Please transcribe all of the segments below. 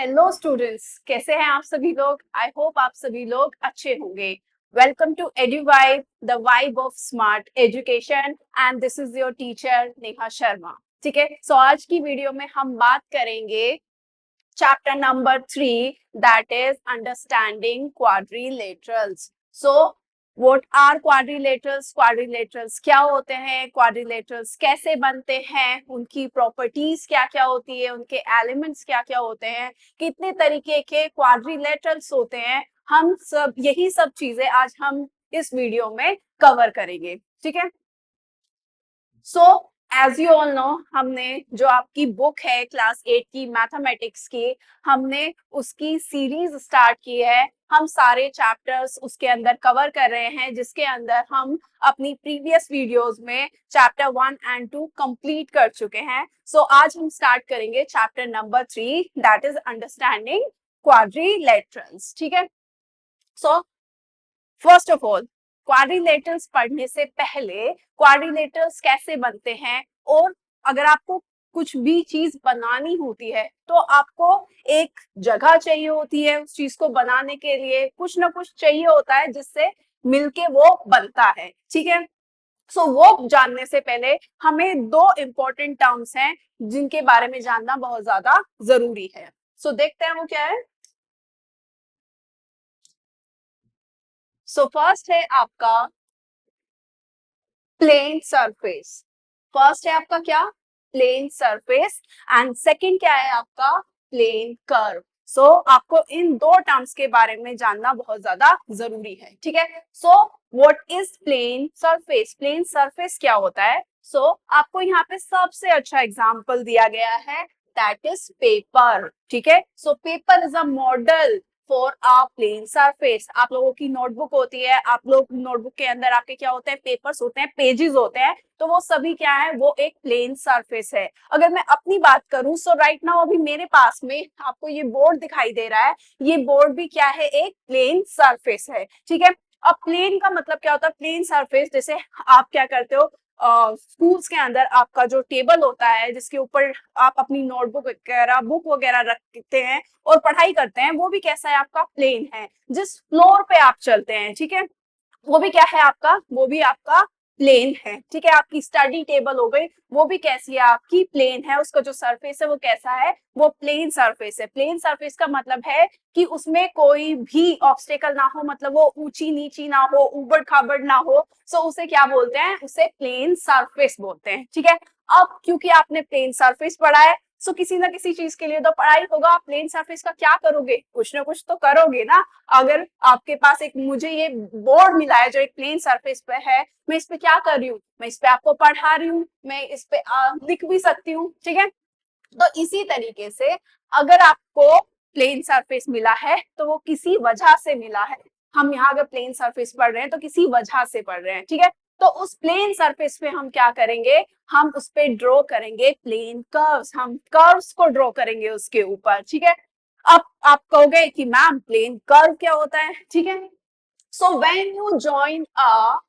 Hello students, कैसे हैं आप सभी लोग। आई होप आप सभी लोग अच्छे होंगे। Welcome to Eduvibe, the vibe of smart education, and this is your teacher Neha Sharma. ठीक है, सो आज की वीडियो में हम बात करेंगे chapter number 3, that is understanding quadrilaterals. So what are quadrilaterals? Quadrilaterals क्या होते हैं, quadrilaterals कैसे बनते हैं, उनकी प्रॉपर्टीज क्या क्या होती है, उनके एलिमेंट्स क्या क्या होते हैं, कितने तरीके के quadrilaterals होते हैं, हम सब यही सब चीजें आज हम इस वीडियो में कवर करेंगे। ठीक है, so as you all know, हमने जो आपकी बुक है क्लास 8 की मैथमेटिक्स की, हमने उसकी सीरीज स्टार्ट की है। हम सारे चैप्टर्स उसके अंदर कवर कर रहे हैं, जिसके अंदर हम अपनी प्रीवियस वीडियोस में चैप्टर 1 एंड 2 कंप्लीट कर चुके हैं। सो आज हम स्टार्ट करेंगे chapter number 3, that is understanding quadrilaterals. ठीक है, so first of all, quadrilaterals पढ़ने से पहले क्वाड्रिलेटरल्स कैसे बनते हैं, और अगर आपको कुछ भी चीज बनानी होती है तो आपको एक जगह चाहिए होती है, उस चीज को बनाने के लिए कुछ ना कुछ चाहिए होता है जिससे मिलके वो बनता है। ठीक है, सो वो जानने से पहले हमें दो इंपॉर्टेंट टर्म्स हैं जिनके बारे में जानना बहुत ज्यादा जरूरी है। सो देखते हैं वो क्या है। सो फर्स्ट है आपका प्लेन सरफेस। फर्स्ट है आपका क्या, प्लेन सरफेस, एंड सेकंड क्या है आपका, प्लेन कर्व। सो आपको इन दो टर्म्स के बारे में जानना बहुत ज्यादा जरूरी है। ठीक है, so what is plane surface? Plane surface क्या होता है? सो आपको यहाँ पे सबसे अच्छा एग्जाम्पल दिया गया है, दैट इज पेपर। ठीक है, so paper is a model for a plane surface. आप लोगों की नोटबुक होती है, आप लोग नोटबुक के अंदर आपके क्या होते हैं, पेपर्स होते हैं, पेजेस होते हैं, तो वो सभी क्या है, वो एक प्लेन सरफेस है। अगर मैं अपनी बात करूं, सो राइट नाउ अभी मेरे पास में आपको ये बोर्ड दिखाई दे रहा है, ये बोर्ड भी क्या है, एक प्लेन सरफेस है। ठीक है, अब प्लेन का मतलब क्या होता है, प्लेन सरफेस जैसे आप क्या करते हो, स्कूल्स के अंदर आपका जो टेबल होता है जिसके ऊपर आप अपनी नोटबुक वगैरह बुक वगैरह रखते हैं और पढ़ाई करते हैं, वो भी कैसा है, आपका प्लेन है। जिस फ्लोर पे आप चलते हैं, ठीक है, वो भी क्या है आपका, वो भी आपका प्लेन है। ठीक है, आपकी स्टडी टेबल हो गई, वो भी कैसी है, आपकी प्लेन है। उसका जो सरफेस है वो कैसा है, वो प्लेन सरफेस है। प्लेन सरफेस का मतलब है कि उसमें कोई भी ऑब्स्टेकल ना हो, मतलब वो ऊंची नीची ना हो, उबड़ खाबड़ ना हो। सो उसे क्या बोलते हैं, उसे प्लेन सरफेस बोलते हैं। ठीक है, अब क्योंकि आपने प्लेन सरफेस पढ़ा है, सो किसी ना किसी चीज के लिए तो पढ़ाई होगा। आप प्लेन सरफेस का क्या करोगे, कुछ ना कुछ तो करोगे ना। अगर आपके पास एक, मुझे ये बोर्ड मिला है जो एक प्लेन सरफेस पे है, मैं इस पे क्या कर रही हूँ, मैं इस पे आपको पढ़ा रही हूँ, मैं इस पे लिख भी सकती हूँ। ठीक है, तो इसी तरीके से अगर आपको प्लेन सरफेस मिला है तो वो किसी वजह से मिला है। हम यहाँ अगर प्लेन सरफेस पढ़ रहे हैं तो किसी वजह से पढ़ रहे हैं। ठीक है, तो उस प्लेन सरफेस पे हम क्या करेंगे, हम उस पे ड्रॉ करेंगे प्लेन कर्व्स, हम कर्व्स को ड्रॉ करेंगे उसके ऊपर। ठीक है, अब आप कहोगे कि मैम प्लेन कर्व क्या होता है। ठीक है, so when you join a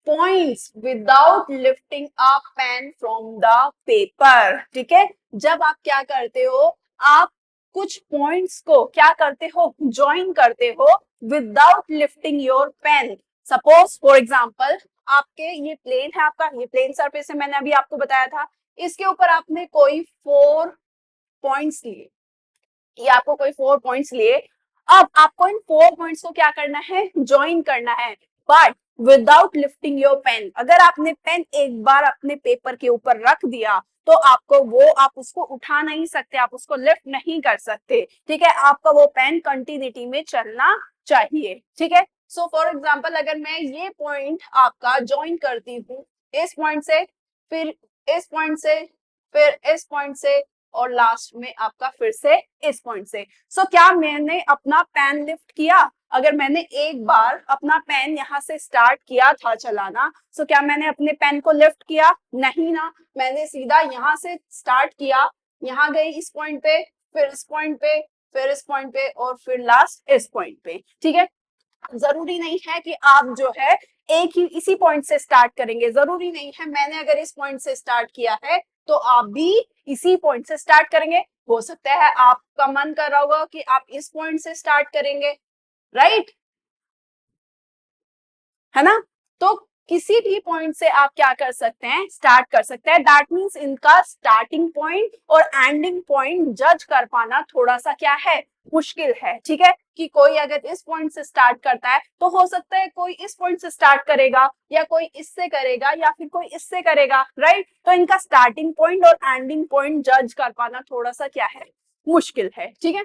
points without lifting a pen from the paper. ठीक है, जब आप क्या करते हो, आप कुछ पॉइंट्स को क्या करते हो, ज्वाइन करते हो without lifting your pen. Suppose for example, आपके ये प्लेन है, आपका ये प्लेन सरफेस है, मैंने अभी आपको बताया था, इसके ऊपर आपने कोई 4 पॉइंट्स लिए, ये आपको कोई 4 पॉइंट्स लिए। अब आपको इन 4 पॉइंट्स को क्या करना है, ज्वाइन करना है, but without lifting your pen. अगर आपने पेन एक बार अपने पेपर के ऊपर रख दिया तो आपको वो, आप उसको उठा नहीं सकते, आप उसको लिफ्ट नहीं कर सकते। ठीक है, आपका वो पेन कंटिन्यूटी में चलना चाहिए। ठीक है, सो फॉर एग्जाम्पल अगर मैं ये पॉइंट आपका ज्वाइन करती हूँ इस पॉइंट से, फिर इस पॉइंट से, फिर इस पॉइंट से, और लास्ट में आपका फिर से इस पॉइंट से। सो क्या मैंने अपना पेन लिफ्ट किया? अगर मैंने एक बार अपना पेन यहाँ से स्टार्ट किया था चलाना, सो क्या मैंने अपने पेन को लिफ्ट किया? नहीं ना, मैंने सीधा यहाँ से स्टार्ट किया, यहाँ गई इस पॉइंट पे, फिर इस पॉइंट पे, फिर इस पॉइंट पे, और फिर लास्ट इस पॉइंट पे। ठीक है, जरूरी नहीं है कि आप जो है एक ही इसी पॉइंट से स्टार्ट करेंगे, जरूरी नहीं है मैंने अगर इस पॉइंट से स्टार्ट किया है तो आप भी इसी पॉइंट से स्टार्ट करेंगे। हो सकता है आपका मन कर रहा होगा कि आप इस पॉइंट से स्टार्ट करेंगे, राइट, है ना। तो किसी भी पॉइंट से आप क्या कर सकते हैं, स्टार्ट कर सकते हैं। दैट मीन्स इनका स्टार्टिंग पॉइंट और एंडिंग पॉइंट जज कर पाना थोड़ा सा क्या है, मुश्किल है, ठीक है। कि कोई अगर इस पॉइंट से स्टार्ट करता है तो हो सकता है कोई इस पॉइंट से स्टार्ट करेगा, या कोई इससे करेगा, या फिर कोई इससे करेगा, राइट। तो इनका स्टार्टिंग पॉइंट और एंडिंग पॉइंट जज कर पाना थोड़ा सा क्या है, मुश्किल है, ठीक है।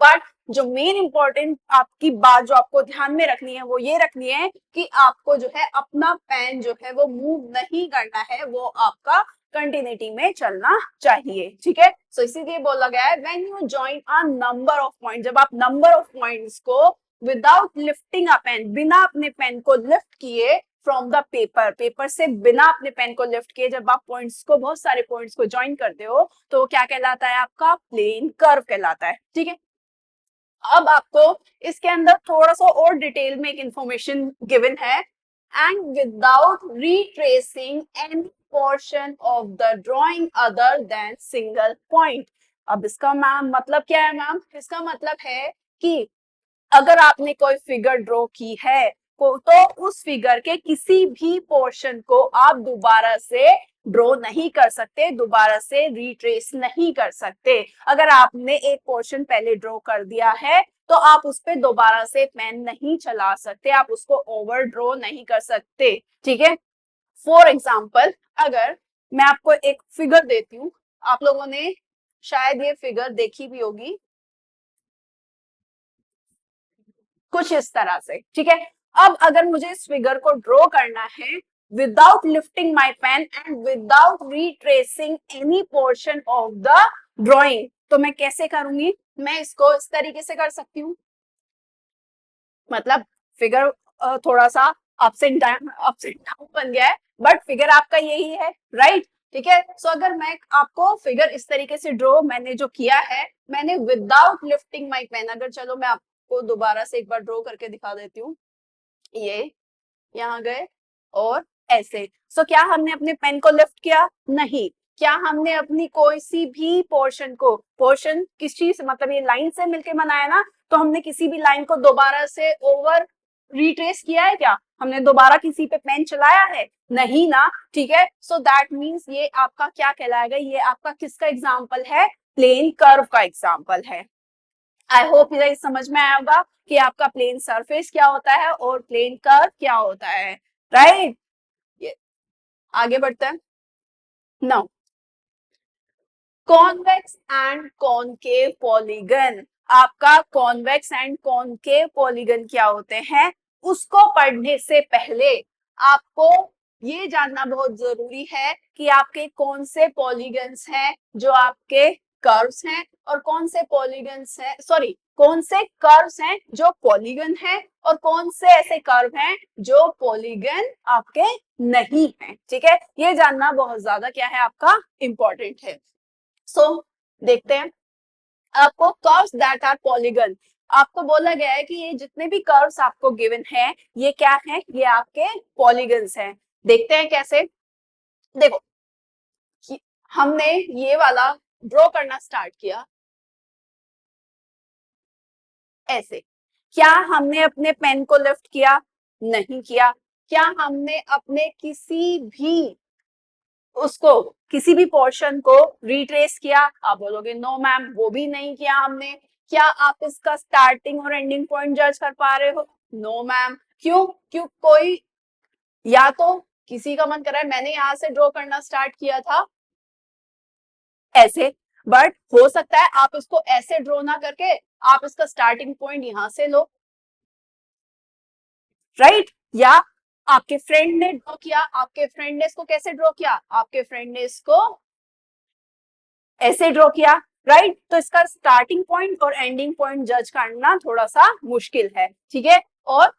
बट जो मेन इंपॉर्टेंट आपकी बात जो आपको ध्यान में रखनी है वो ये रखनी है कि आपको जो है अपना पेन जो है वो मूव नहीं करना है, वो आपका कंटिन्यूटी में चलना चाहिए, ठीक है। सो इसीलिए बोला गया है when you join a number of point, जब आप नंबर ऑफ पॉइंट्स को विदाउट लिफ्टिंग अ पेन, बिना अपने पेन को लिफ्ट किए फ्रॉम द पेपर, पेपर से बिना अपने पेन को लिफ्ट किए जब आप पॉइंट्स को, बहुत सारे पॉइंट्स को ज्वाइन करते हो तो क्या कहलाता है, आपका प्लेन कर्व कहलाता है, ठीक है। अब आपको इसके अंदर थोड़ा सा और डिटेल में एक इंफॉर्मेशन गिवन है। And without retracing any portion of the drawing other than single point. अब इसका मैम मतलब क्या है मैम, इसका मतलब है कि अगर आपने कोई फिगर ड्रॉ की है तो उस फिगर के किसी भी पोर्शन को आप दोबारा से ड्रॉ नहीं कर सकते, दोबारा से रिट्रेस नहीं कर सकते। अगर आपने एक पोर्शन पहले ड्रॉ कर दिया है तो आप उस पर दोबारा से पेन नहीं चला सकते, आप उसको ओवर ड्रॉ नहीं कर सकते, ठीक है। फॉर एग्जाम्पल, अगर मैं आपको एक फिगर देती हूँ, आप लोगों ने शायद ये फिगर देखी भी होगी कुछ इस तरह से, ठीक है। अब अगर मुझे इस फिगर को ड्रॉ करना है without lifting my pen and without retracing any portion of the drawing, तो मैं कैसे करूंगी, मैं इसको इस तरीके से कर सकती हूँ। मतलब फिगर थोड़ा सा अप्स एंड डाउन बन गया है, बट फिगर आपका यही है, राइट, ठीक है। सो अगर मैं आपको फिगर इस तरीके से ड्रॉ मैंने जो किया है, मैंने विदाउट लिफ्टिंग माई पेन, अगर चलो मैं आपको दोबारा से एक बार ड्रॉ करके दिखा देती हूँ, ये यहाँ गए और ऐसे। सो क्या हमने अपने पेन को लिफ्ट किया, नहीं। क्या हमने अपनी कोई सी भी पोर्शन को, पोर्शन किस चीज से, मतलब ये लाइन से मिलके बनाया ना, तो हमने किसी भी लाइन को दोबारा से ओवर रिट्रेस किया है क्या, हमने दोबारा किसी पे पेन चलाया है, नहीं ना, ठीक है। सो दैट मीन्स ये आपका क्या कहलाएगा, ये आपका किसका एग्जाम्पल है, प्लेन कर्व का एग्जाम्पल है। आई होप ये समझ में आया होगा कि आपका प्लेन सरफेस क्या होता है और प्लेन कर्व क्या होता है, राइट। आगे बढ़ते हैं। Now convex and concave polygon, आपका कॉन्वेक्स एंड कॉनकेव पॉलीगन क्या होते हैं, उसको पढ़ने से पहले आपको ये जानना बहुत जरूरी है कि आपके कौन से पॉलीगन्स हैं जो आपके कर्व्स हैं, और कौन से पॉलीगन्स हैं, सॉरी, कौन से कर्व्स हैं जो पॉलीगन है, और कौन से ऐसे कर्व हैं जो पॉलीगन आपके नहीं हैं, ठीक है। ये जानना बहुत ज्यादा क्या है, आपका इंपॉर्टेंट है। सो देखते हैं, आपको कर्व्स दैट आर पॉलीगन, आपको बोला गया है कि ये जितने भी कर्व्स आपको गिवन है ये क्या है, ये आपके पॉलीगन्स हैं। देखते हैं कैसे, देखो हमने ये वाला ड्रॉ करना स्टार्ट किया ऐसे, क्या हमने अपने पेन को लिफ्ट किया, नहीं किया। क्या हमने अपने किसी भी उसको, किसी भी पोर्शन को रिट्रेस किया, आप बोलोगे नो मैम, वो भी नहीं किया हमने। क्या आप इसका स्टार्टिंग और एंडिंग पॉइंट जज कर पा रहे हो, नो मैम। क्यों, क्यों, कोई या तो किसी का मन कर रहा है मैंने यहां से ड्रॉ करना स्टार्ट किया था ऐसे, बट हो सकता है आप इसको ऐसे ड्रॉ ना करके आप इसका स्टार्टिंग पॉइंट यहां से लो, राइट। या आपके फ्रेंड ने ड्रॉ किया, आपके फ्रेंड ने इसको कैसे ड्रॉ किया, आपके फ्रेंड ने इसको ऐसे ड्रॉ किया, राइट। तो इसका स्टार्टिंग पॉइंट और एंडिंग पॉइंट जज करना थोड़ा सा मुश्किल है, ठीक है। और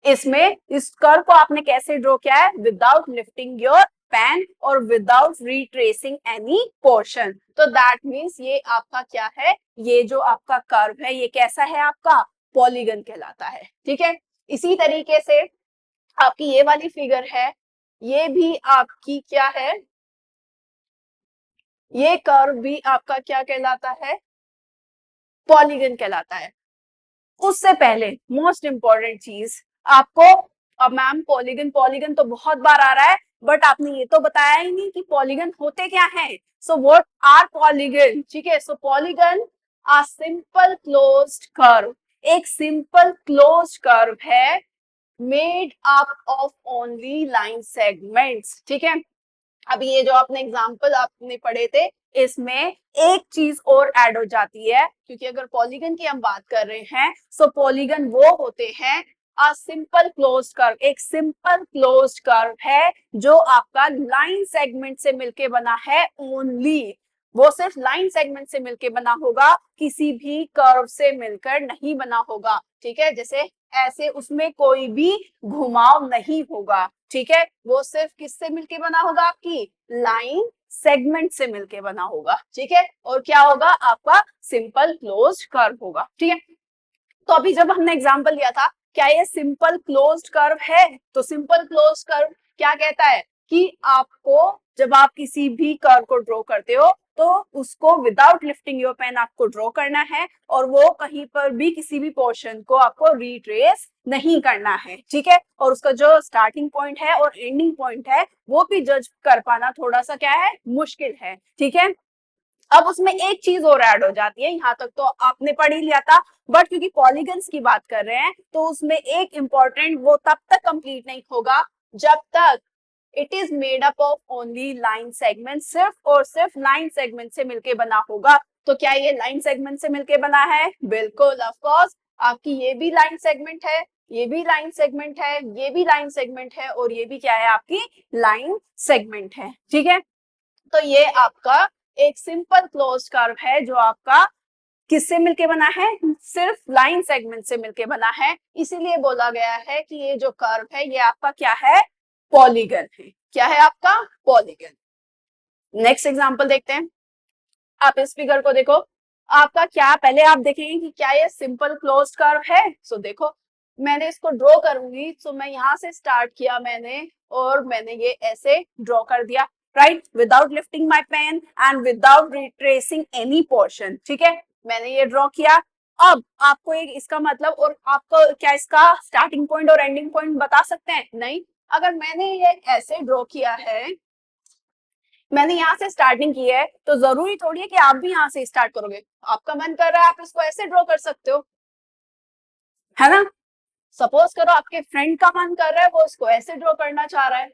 इसमें इस कर्व को आपने कैसे ड्रॉ किया है, विदाउट लिफ्टिंग योर पेन और विदाउट रिट्रेसिंग एनी पोर्शन, तो दैट मीन्स ये आपका क्या है, ये जो आपका कर्व है ये कैसा है, आपका पॉलीगन कहलाता है, ठीक है। इसी तरीके से आपकी ये वाली फिगर है, ये भी आपकी क्या है, ये कर्व भी आपका क्या कहलाता है, पॉलीगन कहलाता है। उससे पहले मोस्ट इंपॉर्टेंट चीज आपको, अब मैम पॉलीगन पॉलीगन तो बहुत बार आ रहा है, बट आपने ये तो बताया ही नहीं कि पॉलीगन होते क्या हैं। सो व्हाट आर पॉलीगन, ठीक है। सो पॉलीगन आ सिंपल क्लोज्ड कर्व, एक सिंपल क्लोज्ड कर्व है made up of only line segments, ठीक है। अब ये जो आपने एग्जाम्पल आपने पढ़े थे, इसमें एक चीज और ऐड हो जाती है, क्योंकि अगर पॉलीगन की हम बात कर रहे हैं, सो पॉलीगन वो होते हैं अ सिंपल क्लोज्ड कर्व, एक सिंपल क्लोज्ड कर्व है जो आपका लाइन सेगमेंट से मिलके बना है ओनली, वो सिर्फ लाइन सेगमेंट से मिलके बना होगा, किसी भी कर्व से मिलकर नहीं बना होगा, ठीक है। जैसे ऐसे उसमें कोई भी घुमाव नहीं होगा, ठीक है। वो सिर्फ किससे मिलके बना होगा, आपकी लाइन सेगमेंट से मिलके बना होगा, ठीक है। और क्या होगा, आपका सिंपल क्लोज्ड कर्व होगा, ठीक है। तो अभी जब हमने एग्जांपल लिया था, क्या ये सिंपल क्लोज्ड कर्व है, तो सिंपल क्लोज्ड कर्व क्या कहता है कि आपको जब आप किसी भी कर्व को ड्रॉ करते हो तो उसको विदाउट लिफ्टिंग योर पेन आपको ड्रॉ करना है, और वो कहीं पर भी किसी भी पोर्शन को आपको रिट्रेस नहीं करना है, ठीक है। और उसका जो स्टार्टिंग पॉइंट है और एंडिंग पॉइंट है वो भी जज कर पाना थोड़ा सा क्या है, मुश्किल है, ठीक है। अब उसमें एक चीज और ऐड हो जाती है, यहाँ तक तो आपने पढ़ ही लिया था, बट क्योंकि पॉलीगन्स की बात कर रहे हैं तो उसमें एक इंपॉर्टेंट, वो तब तक कंप्लीट नहीं होगा जब तक it is made up of only line segment, सिर्फ और सिर्फ लाइन सेगमेंट से मिलके बना होगा। तो क्या ये लाइन सेगमेंट से मिलके बना है, बिल्कुल ऑफ कोर्स। आपकी ये भी लाइन सेगमेंट है, ये भी लाइन सेगमेंट है, ये भी लाइन सेगमेंट है, और ये भी क्या है, आपकी लाइन सेगमेंट है, ठीक है। तो ये आपका एक सिंपल क्लोज्ड कर्व है जो आपका किससे मिलके बना है, सिर्फ लाइन सेगमेंट से मिलके बना है, इसीलिए बोला गया है कि ये जो कर्व है ये आपका क्या है, पॉलीगन है। क्या है आपका, पॉलीगन। नेक्स्ट एग्जांपल देखते हैं। आप इस फिगर को देखो, आपका क्या, पहले आप देखेंगे कि क्या ये सिंपल क्लोज्ड कर्व है। सो देखो, मैंने इसको ड्रॉ करूंगी, सो मैं यहां से स्टार्ट किया मैंने, और मैंने ये ऐसे ड्रॉ कर दिया, right, without lifting my pen and without retracing any portion, ठीक है। मैंने ये ड्रॉ किया। अब आपको एक इसका मतलब, और आपको क्या इसका स्टार्टिंग पॉइंट और एंडिंग पॉइंट बता सकते हैं, नहीं। अगर मैंने ये ऐसे ड्रॉ किया है, मैंने यहाँ से स्टार्टिंग की है, तो जरूरी थोड़ी है कि आप भी यहाँ से स्टार्ट करोगे। आपका मन कर रहा है, आप इसको ऐसे ड्रॉ कर सकते हो, है ना। सपोज करो आपके फ्रेंड का मन कर रहा है, वो इसको ऐसे ड्रॉ करना चाह रहा है,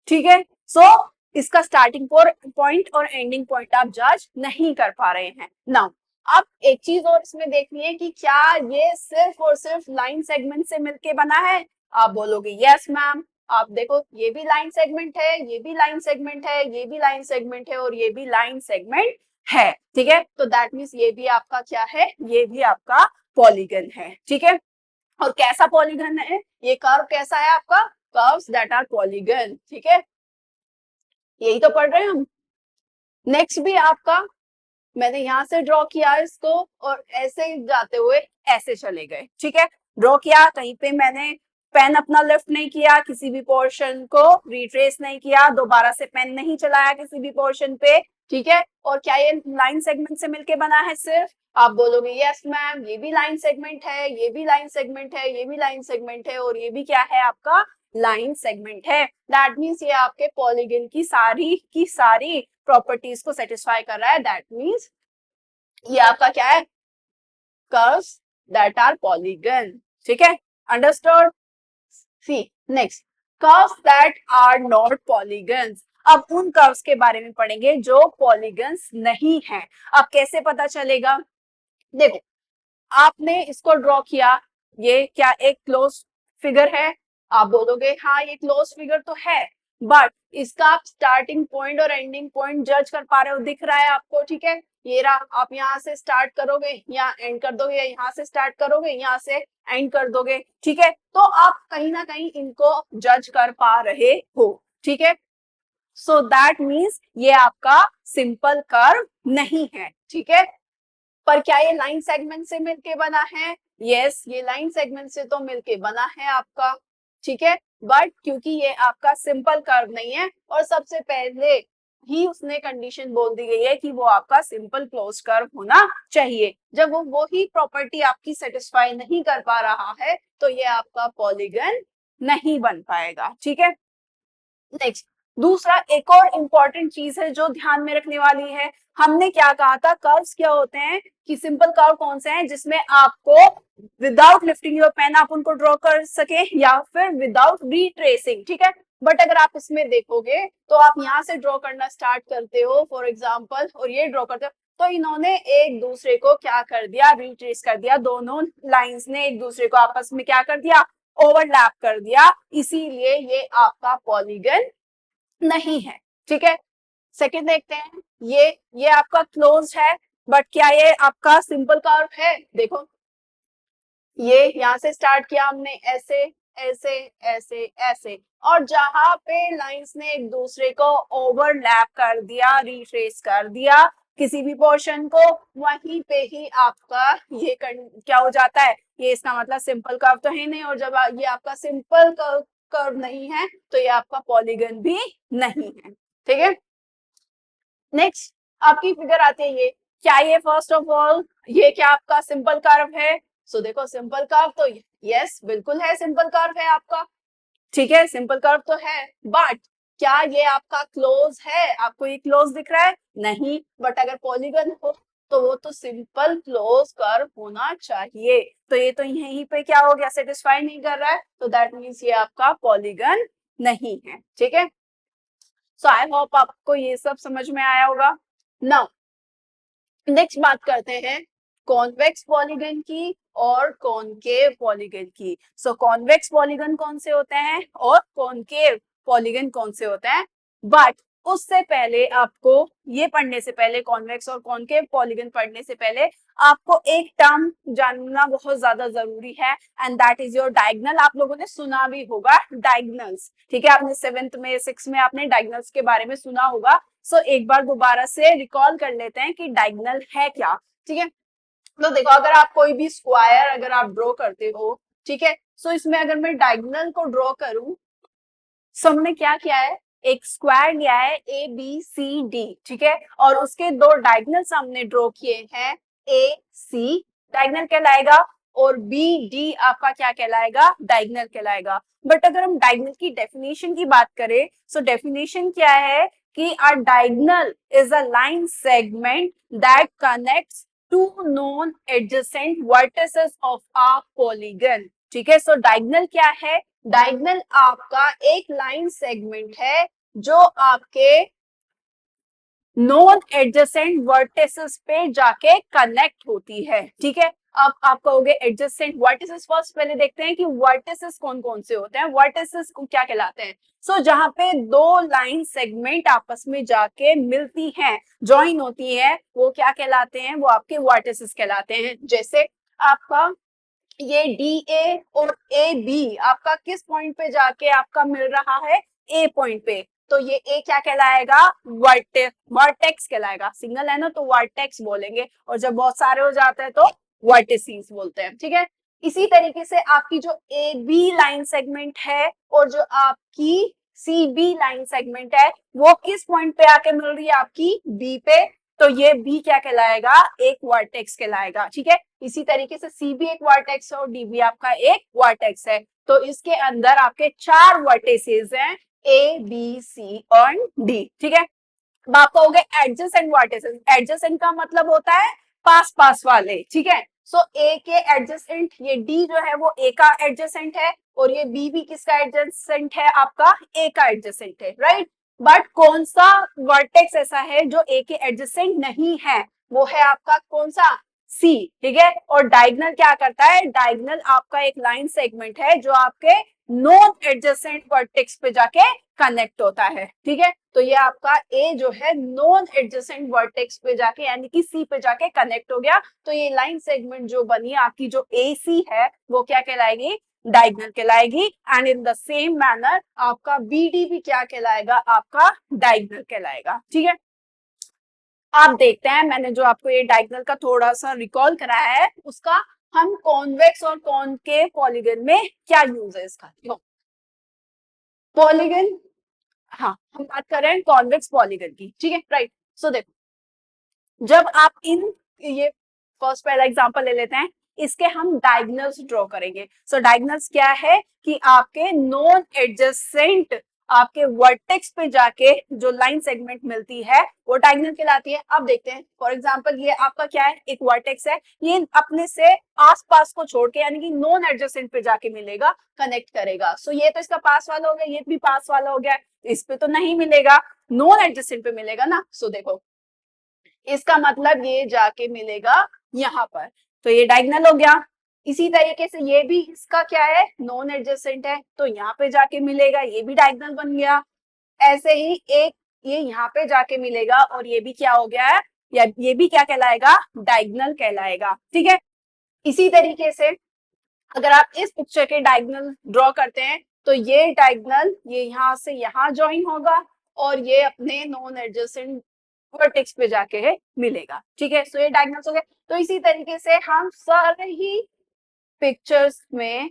ठीक है। सो इसका स्टार्टिंग पॉइंट और एंडिंग पॉइंट आप जज नहीं कर पा रहे हैं नाउ। अब एक चीज और इसमें देखनी है कि क्या ये सिर्फ और सिर्फ लाइन सेगमेंट से मिलके बना है। आप बोलोगे यस मैम। आप देखो, ये भी लाइन सेगमेंट है, ये भी लाइन सेगमेंट है, ये भी लाइन सेगमेंट है, और ये भी लाइन सेगमेंट है, ठीक है। तो दैट मीन्स ये भी आपका क्या है, ये भी आपका पॉलीगन है, ठीक है। और कैसा पॉलीगन है, ये कर्व कैसा है आपका, कर्व्स दैट आर पॉलीगन, ठीक है। यही तो पढ़ रहे हैं हम। नेक्स्ट भी आपका, मैंने यहां से ड्रॉ किया इसको, और ऐसे जाते हुए ऐसे चले गए, ठीक है। ड्रॉ किया, कहीं पे मैंने पेन अपना लिफ्ट नहीं किया, किसी भी पोर्शन को रिट्रेस नहीं किया, दोबारा से पेन नहीं चलाया किसी भी पोर्शन पे, ठीक है। और क्या ये लाइन सेगमेंट से मिलके बना है सिर्फ। आप बोलोगे यस मैम, ये भी लाइन सेगमेंट है, ये भी लाइन सेगमेंट है, ये भी लाइन सेगमेंट है, और ये भी क्या है आपका, लाइन सेगमेंट है। दैट मीन्स ये आपके पॉलीगन की सारी प्रॉपर्टीज को सेटिस्फाई कर रहा है। दैट मीन्स ये आपका क्या है, कर्व्स दैट आर पॉलीगन, ठीक है। Understood. See next, curves that are not polygons. अब उन कर्व्स के बारे में पढ़ेंगे जो पॉलीगन्स नहीं है। अब कैसे पता चलेगा, देखो, आपने इसको ड्रॉ किया, ये क्या एक क्लोज फिगर है। आप बोलोगे हाँ ये क्लोज फिगर तो है, बट इसका आप स्टार्टिंग पॉइंट और एंडिंग पॉइंट जज कर पा रहे हो, दिख रहा है आपको, ठीक है। ये रहा, आप यहाँ से स्टार्ट करोगे, यहाँ एंड कर दोगे, या यहाँ से स्टार्ट करोगे, यहाँ से एंड कर दोगे, ठीक है। तो आप कहीं ना कहीं इनको जज कर पा रहे हो, ठीक है। सो दैट मीन्स ये आपका सिंपल कर्व नहीं है, ठीक है। पर क्या ये लाइन सेगमेंट से मिलके बना है, यस, ये लाइन सेगमेंट से तो मिलके बना है आपका, ठीक है। बट क्योंकि ये आपका सिंपल कर्व नहीं है और सबसे पहले ही उसने कंडीशन बोल दी गई है कि वो आपका सिंपल क्लोज कर्व होना चाहिए। जब वो ही प्रॉपर्टी आपकी सेटिस्फाई नहीं कर पा रहा है तो ये आपका पॉलीगन नहीं बन पाएगा। ठीक है, नेक्स्ट दूसरा एक और इम्पॉर्टेंट चीज है जो ध्यान में रखने वाली है। हमने क्या कहा था, कर्व्स क्या होते हैं कि सिंपल कर्व कौन से हैं जिसमें आपको विदाउट लिफ्टिंग योर पेन आप उनको ड्रॉ कर सके या फिर विदाउट रिट्रेसिंग। ठीक है, बट अगर आप इसमें देखोगे तो आप यहाँ से ड्रॉ करना स्टार्ट करते हो फॉर एग्जाम्पल और ये ड्रॉ करते हो तो इन्होंने एक दूसरे को क्या कर दिया, रिट्रेस कर दिया। दोनों लाइंस ने एक दूसरे को आपस में क्या कर दिया, ओवरलैप कर दिया, इसीलिए ये आपका पॉलीगन नहीं है। ठीक है, सेकंड देखते हैं, ये आपका क्लोज है बट क्या ये आपका सिंपल कर्व है? देखो ये यहां से स्टार्ट किया हमने ऐसे ऐसे ऐसे ऐसे और जहां पे लाइंस ने एक दूसरे को ओवरलैप कर दिया, रिट्रेस कर दिया किसी भी पोर्शन को, वहीं पे ही आपका ये क्या हो जाता है, ये इसका मतलब सिंपल कर्व तो है नहीं और जब ये आपका सिंपल कर्व नहीं है तो ये आपका पॉलीगन भी नहीं है। ठीक है, नेक्स्ट आपकी फिगर आती है ये, क्या ये फर्स्ट ऑफ ऑल ये क्या आपका सिंपल कर्व है? सो देखो सिंपल कर्व तो यस बिल्कुल है, सिंपल कर्व है आपका। ठीक है, सिंपल कर्व तो है बट क्या ये आपका क्लोज है? आपको ये क्लोज दिख रहा है? नहीं, बट अगर पॉलीगन हो तो वो तो सिंपल क्लोज कर्व होना चाहिए। तो ये तो यहीं पे क्या हो गया, सेटिस्फाई नहीं कर रहा है, तो दैट मीन्स ये आपका पॉलीगन नहीं है। ठीक है, सो आई होप आपको ये सब समझ में आया होगा। नाउ नेक्स्ट बात करते हैं कॉन्वेक्स पॉलीगन की और कॉनकेव पॉलीगन की। सो कॉन्वेक्स पॉलीगन कौन से होते हैं और कॉनकेव पॉलीगन कौन से होते हैं, बट उससे पहले आपको ये पढ़ने से पहले, कॉन्वेक्स और कॉनकेव पॉलीगन पढ़ने से पहले आपको एक टर्म जानना बहुत ज्यादा जरूरी है and that is your diagonal. आप लोगों ने सुना भी होगा डायगनल्स। ठीक है, आपने 7th में 6th में आपने डायगनल्स के बारे में सुना होगा। सो एक बार दोबारा से रिकॉल कर लेते हैं कि डायगनल है क्या। ठीक है, तो देखो अगर आप कोई भी स्क्वायर अगर आप ड्रॉ करते हो, ठीक है, सो इसमें अगर मैं डायगोनल को ड्रॉ करूं, सो हमने क्या किया है, एक स्क्वायर लिया है ए बी सी डी। ठीक है, और उसके दो डायगोनल्स हमने ड्रॉ किए हैं, ए सी डायगोनल कहलाएगा और बी डी आपका क्या कहलाएगा, डायगोनल कहलाएगा। बट अगर हम डायगोनल की डेफिनेशन की बात करें, सो डेफिनेशन क्या है कि a diagonal is a line segment that connects two non adjacent vertices of a polygon. ठीक है, सो डायगोनल क्या है, डायगोनल आपका एक लाइन सेगमेंट है जो आपके नॉन एडजेसेंट वर्टिसेस पे जाके कनेक्ट होती है। ठीक है, अब आप कहोगे एडजेसेंट वर्टिसेस, फर्स्ट पहले देखते हैं कि वर्टिसेस कौन कौन से होते हैं, वर्टिसेस को क्या कहलाते हैं। सो जहां पे दो लाइन सेगमेंट आपस में जाके मिलती हैं, ज्वाइन होती है, वो क्या कहलाते हैं, वो आपके वर्टिसेस कहलाते हैं। जैसे आपका ये डी ए और ए बी आपका किस पॉइंट पे जाके आपका मिल रहा है, ए पॉइंट पे, तो ये ए क्या कहलाएगा, वर्टेक्स कहलाएगा। सिंगल है ना तो वर्टेक्स बोलेंगे और जब बहुत सारे हो जाते हैं तो वर्टिसीज बोलते हैं। ठीक है, इसी तरीके से आपकी जो ए बी लाइन सेगमेंट है और जो आपकी सी बी लाइन सेगमेंट है वो किस पॉइंट पे आके मिल रही है, आपकी बी पे, तो ये बी क्या कहलाएगा, एक वर्टेक्स कहलाएगा। ठीक है, इसी तरीके से सी भी एक वर्टेक्स है और डी भी आपका एक वर्टेक्स है। तो इसके अंदर आपके 4 वर्टेसेस हैं, ए बी सी और डी। ठीक है, अब आप कहोगे एडजेसेंट वर्टेसेस, एडजेसेंट का मतलब होता है पास पास वाले। ठीक है, सो ए के एडजेसेंट, ये डी जो है वो ए का एडजेसेंट है और ये बी भी किसका एडजेसेंट है, आपका ए का एडजेसेंट है, राइट। बट कौन सा वर्टेक्स ऐसा है जो ए के एडजेसेंट नहीं है, वो है आपका कौन सा, सी। ठीक है, और डायगोनल क्या करता है, डायगोनल आपका एक लाइन सेगमेंट है जो आपके नॉन एडजेसेंट वर्टेक्स पे जाके कनेक्ट होता है। ठीक है, तो ये आपका ए जो है नॉन एडजेसेंट वर्टेक्स पे जाके यानी कि सी पे जाके कनेक्ट हो गया, तो ये लाइन सेगमेंट जो बनी आपकी जो ए सी है वो क्या कहलाएगी, डायगोनल कहलाएगी। And in the same manner आपका बी डी भी क्या कहलाएगा, आपका डायगोनल कहलाएगा। ठीक है, आप देखते हैं मैंने जो आपको ये डायगोनल का थोड़ा सा रिकॉल कराया है उसका हम कॉन्वेक्स और कॉनकेव पॉलीगन में क्या यूज है इसका। पॉलीगन, हाँ हम बात कर रहे हैं कॉन्वेक्स पॉलीगन की, ठीक है राइट। सो देखो, जब आप इन ये फर्स्ट पहला एग्जांपल ले लेते हैं, इसके हम डायगोनल्स ड्रॉ करेंगे। सो डायगोनल्स क्या है कि आपके नॉन एडजेसेंट आपके वर्टेक्स पे जाके जो लाइन सेगमेंट मिलती है वो डायगोनल कहलाती है। अब देखते हैं फॉर एग्जांपल ये आपका क्या है, एक वर्टेक्स है, ये अपने से आसपास को छोड़ के यानी कि नॉन एडजेसेंट पे जाके मिलेगा, कनेक्ट करेगा। सो ये तो इसका पास वाला हो गया, ये भी पास वाला हो गया, इस पे तो नहीं मिलेगा, नॉन एडजेसेंट पे मिलेगा ना। सो देखो इसका मतलब ये जाके मिलेगा यहाँ पर, तो ये डायगोनल हो गया। इसी तरीके से ये भी इसका क्या है, नॉन एडजेसेंट है, तो यहाँ पे जाके मिलेगा, ये भी डायगोनल बन गया। ऐसे ही एक ये यहाँ पे जाके मिलेगा और ये भी क्या हो गया है, या ये भी क्या कहलाएगा, डायगोनल कहलाएगा, ठीक है। इसी तरीके से अगर आप इस पिक्चर के डायगोनल ड्रॉ करते हैं तो ये डायगोनल ये यहाँ से यहाँ ज्वाइन होगा और ये अपने नॉन एडजेसेंट वर्टेक्स पे जाके है मिलेगा, ठीक है। सो ये डायगोनल्स हो गए। तो इसी तरीके से हम सारे ही पिक्चर्स में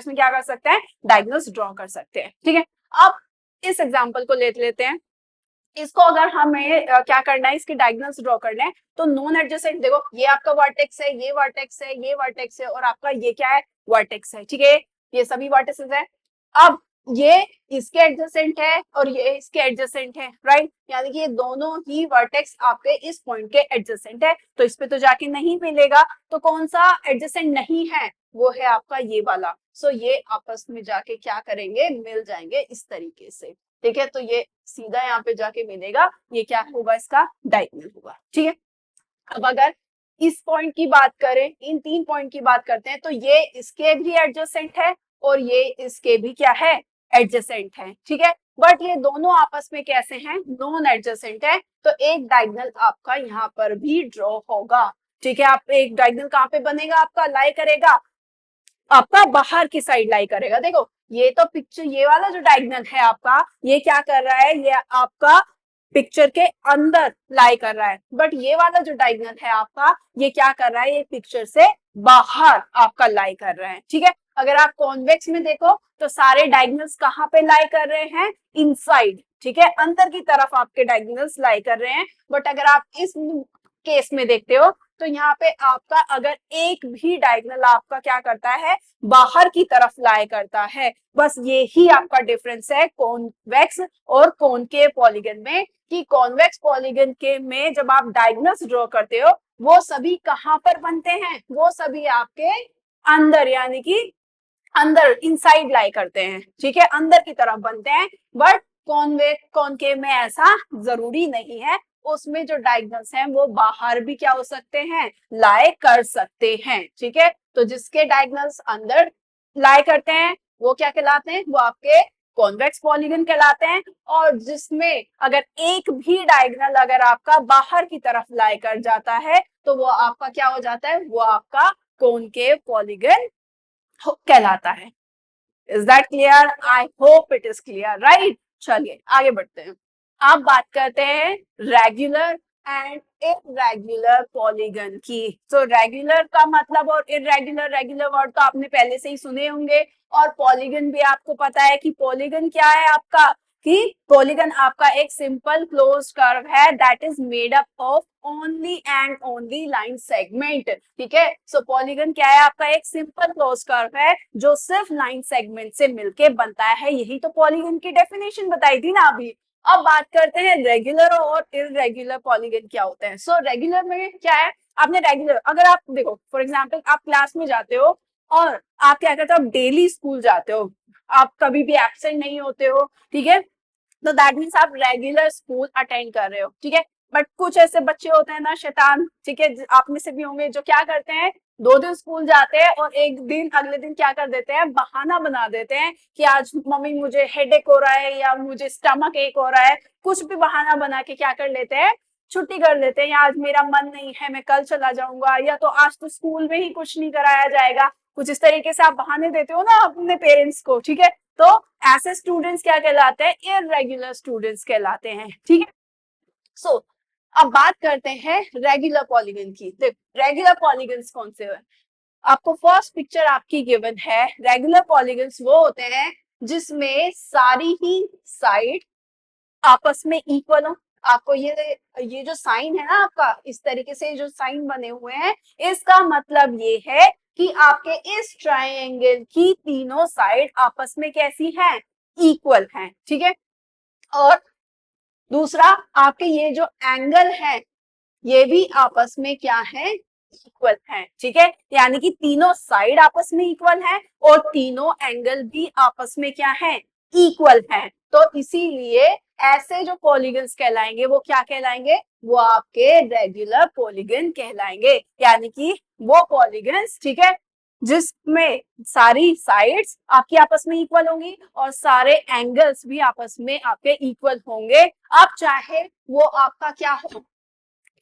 क्या कर सकते हैं, डायगोनल्स ड्रॉ कर सकते हैं, ठीक है। अब इस एग्जांपल को ले लेते हैं, इसको अगर हमें क्या करना है, इसके डायगोनल्स ड्रॉ करने हैं, तो नॉन एडजेसेंट देखो ये आपका वर्टेक्स है, ये वर्टेक्स है, ये वर्टेक्स है और आपका ये क्या है, वर्टेक्स है, ठीक है। ये सभी वर्टिसेस है। अब ये इसके एडजेसेंट है और ये इसके एडजेसेंट है, राइट, यानी कि ये दोनों ही वर्टेक्स आपके इस पॉइंट के एडजेसेंट है, तो इस पे तो जाके नहीं मिलेगा। तो कौन सा एडजेसेंट नहीं है, वो है आपका ये वाला। सो ये आपस में जाके क्या करेंगे, मिल जाएंगे इस तरीके से, ठीक है। तो ये सीधा यहाँ पे जाके मिलेगा, ये क्या होगा, इसका डायगोनल होगा, ठीक है। अब अगर इस पॉइंट की बात करें, इन 3 पॉइंट की बात करते हैं, तो ये इसके भी एडजेसेंट है और ये इसके भी क्या है, एडजेसेंट है, ठीक है। बट ये दोनों आपस में कैसे हैं, नॉन एडजेसेंट है, तो एक डायगोनल आपका यहाँ पर भी ड्रॉ होगा, ठीक है। आप एक डायगोनल कहाँ पे बनेगा, आपका लाई करेगा, आपका बाहर की साइड लाई करेगा। देखो ये तो पिक्चर, ये वाला जो डायगोनल है आपका, ये क्या कर रहा है, ये आपका पिक्चर के अंदर लाई कर रहा है, बट ये वाला जो डायगोनल है आपका, ये क्या कर रहा है, ये पिक्चर से बाहर आपका लाई कर रहा है, ठीक है। अगर आप कॉन्वेक्स में देखो तो सारे डायगोनल्स कहाँ पे लाई कर रहे हैं, इनसाइड, ठीक है, अंदर की तरफ आपके डायगोनल्स लाई कर रहे हैं। बट अगर आप इस केस में देखते हो तो यहाँ पे आपका अगर एक भी डायगोनल आपका क्या करता है, बाहर की तरफ लाई करता है। बस ये ही आपका डिफरेंस है कॉन्वेक्स और कॉनकेव पॉलीगन में, कि कॉन्वेक्स पॉलीगन के में जब आप डायगोनल्स ड्रॉ करते हो वो सभी कहाँ पर बनते हैं, वो सभी आपके अंदर यानी कि अंदर इनसाइड लाई करते हैं, ठीक है, अंदर की तरफ बनते हैं। बट कॉनकेव में ऐसा जरूरी नहीं है, उसमें जो डायगोनल्स हैं वो बाहर भी क्या हो सकते हैं, लाई कर सकते हैं, ठीक है। तो जिसके डायगोनल्स अंदर लाई करते हैं वो क्या कहलाते हैं, वो आपके कॉन्वेक्स पॉलीगन कहलाते हैं। और जिसमें अगर एक भी डायगोनल अगर आपका बाहर की तरफ लाई कर जाता है तो वो आपका क्या हो जाता है, वो आपका कॉनकेव पॉलीगन कहलाता है। Is that clear, I hope it is clear, right. चलिए आगे बढ़ते हैं। आप बात करते हैं रेगुलर एंड इरेगुलर पॉलीगन की। तो रेगुलर का मतलब और इरेगुलर, रेगुलर वर्ड तो आपने पहले से ही सुने होंगे, और पॉलीगन भी आपको पता है कि पॉलीगन क्या है आपका, कि पॉलीगन आपका एक सिंपल क्लोज्ड कर्व है that is made up of only and only line segment, ठीक है। सो पॉलीगन क्या है आपका, एक सिंपल क्लोज्ड कर्व है जो सिर्फ लाइन सेगमेंट से मिलके बनता है, यही तो पॉलीगन की डेफिनेशन बताई थी ना अभी। अब बात करते हैं रेगुलर और इरेगुलर पॉलीगन क्या होते हैं। सो रेगुलर में क्या है, आपने रेगुलर अगर आप देखो फॉर एग्जांपल आप क्लास में जाते हो और आप क्या करते हो, आप डेली स्कूल जाते हो, आप कभी भी एब्सेंट नहीं होते हो, ठीक है, तो दैट मीन्स आप रेगुलर स्कूल अटेंड कर रहे हो, ठीक है। बट कुछ ऐसे बच्चे होते हैं ना शैतान, ठीक है, आप में से भी होंगे, जो क्या करते हैं 2 दिन स्कूल जाते हैं और एक दिन अगले दिन क्या कर देते हैं, बहाना बना देते हैं कि आज मम्मी मुझे हेडेक हो रहा है या मुझे स्टमक एक हो रहा है, कुछ भी बहाना बना के क्या कर लेते हैं, छुट्टी कर लेते हैं, या आज मेरा मन नहीं है मैं कल चला जाऊंगा, या तो आज तो स्कूल में ही कुछ नहीं कराया जाएगा, कुछ इस तरीके से आप बहाने देते हो ना अपने पेरेंट्स को, ठीक है। तो ऐसे स्टूडेंट्स क्या कहलाते हैं, इररेगुलर स्टूडेंट्स कहलाते हैं, ठीक है। सो अब बात करते हैं रेगुलर पॉलीगन की। देखो रेगुलर पॉलीगन्स कौन से हैं, आपको फर्स्ट पिक्चर आपकी गिवन है। रेगुलर पॉलीगन्स वो होते हैं जिसमें सारी ही साइड आपस में इक्वल हो। आपको ये जो साइन है ना आपका, इस तरीके से जो साइन बने हुए हैं, इसका मतलब ये है कि आपके इस ट्राइंगल की तीनों साइड आपस में कैसी हैं, इक्वल हैं, ठीक है। और दूसरा, आपके ये जो एंगल है ये भी आपस में क्या है, इक्वल है, ठीक है। यानी कि तीनों साइड आपस में इक्वल है और तीनों एंगल भी आपस में क्या है, इक्वल है। तो इसीलिए ऐसे जो पॉलीगन्स कहलाएंगे वो क्या कहलाएंगे, वो आपके रेगुलर पॉलीगन कहलाएंगे। यानी कि वो पॉलीगन्स, ठीक है, जिसमें सारी साइड्स आपकी आपस में इक्वल होंगी और सारे एंगल्स भी आपस में आपके इक्वल होंगे। अब चाहे वो आपका क्या हो,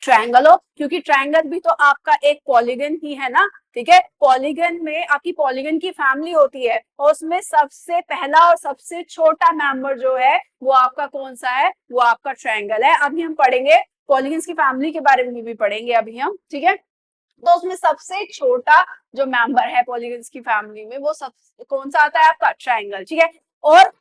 ट्रायंगल हो, क्योंकि ट्रायंगल भी तो आपका एक पॉलीगन ही है ना, ठीक है। पॉलीगन में आपकी पॉलीगन की फैमिली होती है और उसमें सबसे पहला और सबसे छोटा मेंबर जो है वो आपका कौन सा है, वो आपका ट्रायंगल है। अभी हम पढ़ेंगे पॉलीगन्स की फैमिली के बारे में भी पढ़ेंगे अभी हम, ठीक है। तो उसमें सबसे छोटा जो मेंबर है पॉलीगन्स की फैमिली में वो सब कौन सा आता है, आपका ट्रायंगल, ठीक है। और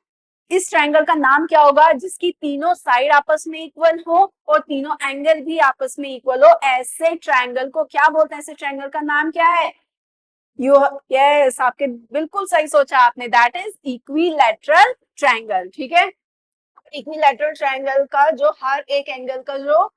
इस ट्रायंगल का नाम क्या होगा, जिसकी तीनों साइड आपस में इक्वल हो और तीनों एंगल भी आपस में इक्वल हो, ऐसे ट्रायंगल को क्या बोलते हैं, ऐसे ट्रायंगल का नाम क्या है, यू यस, आपके बिल्कुल सही सोचा आपने, दैट इज इक्विलैटरल ट्रायंगल, ठीक है। इक्विलैटरल ट्रायंगल का जो हर एक एंगल का जो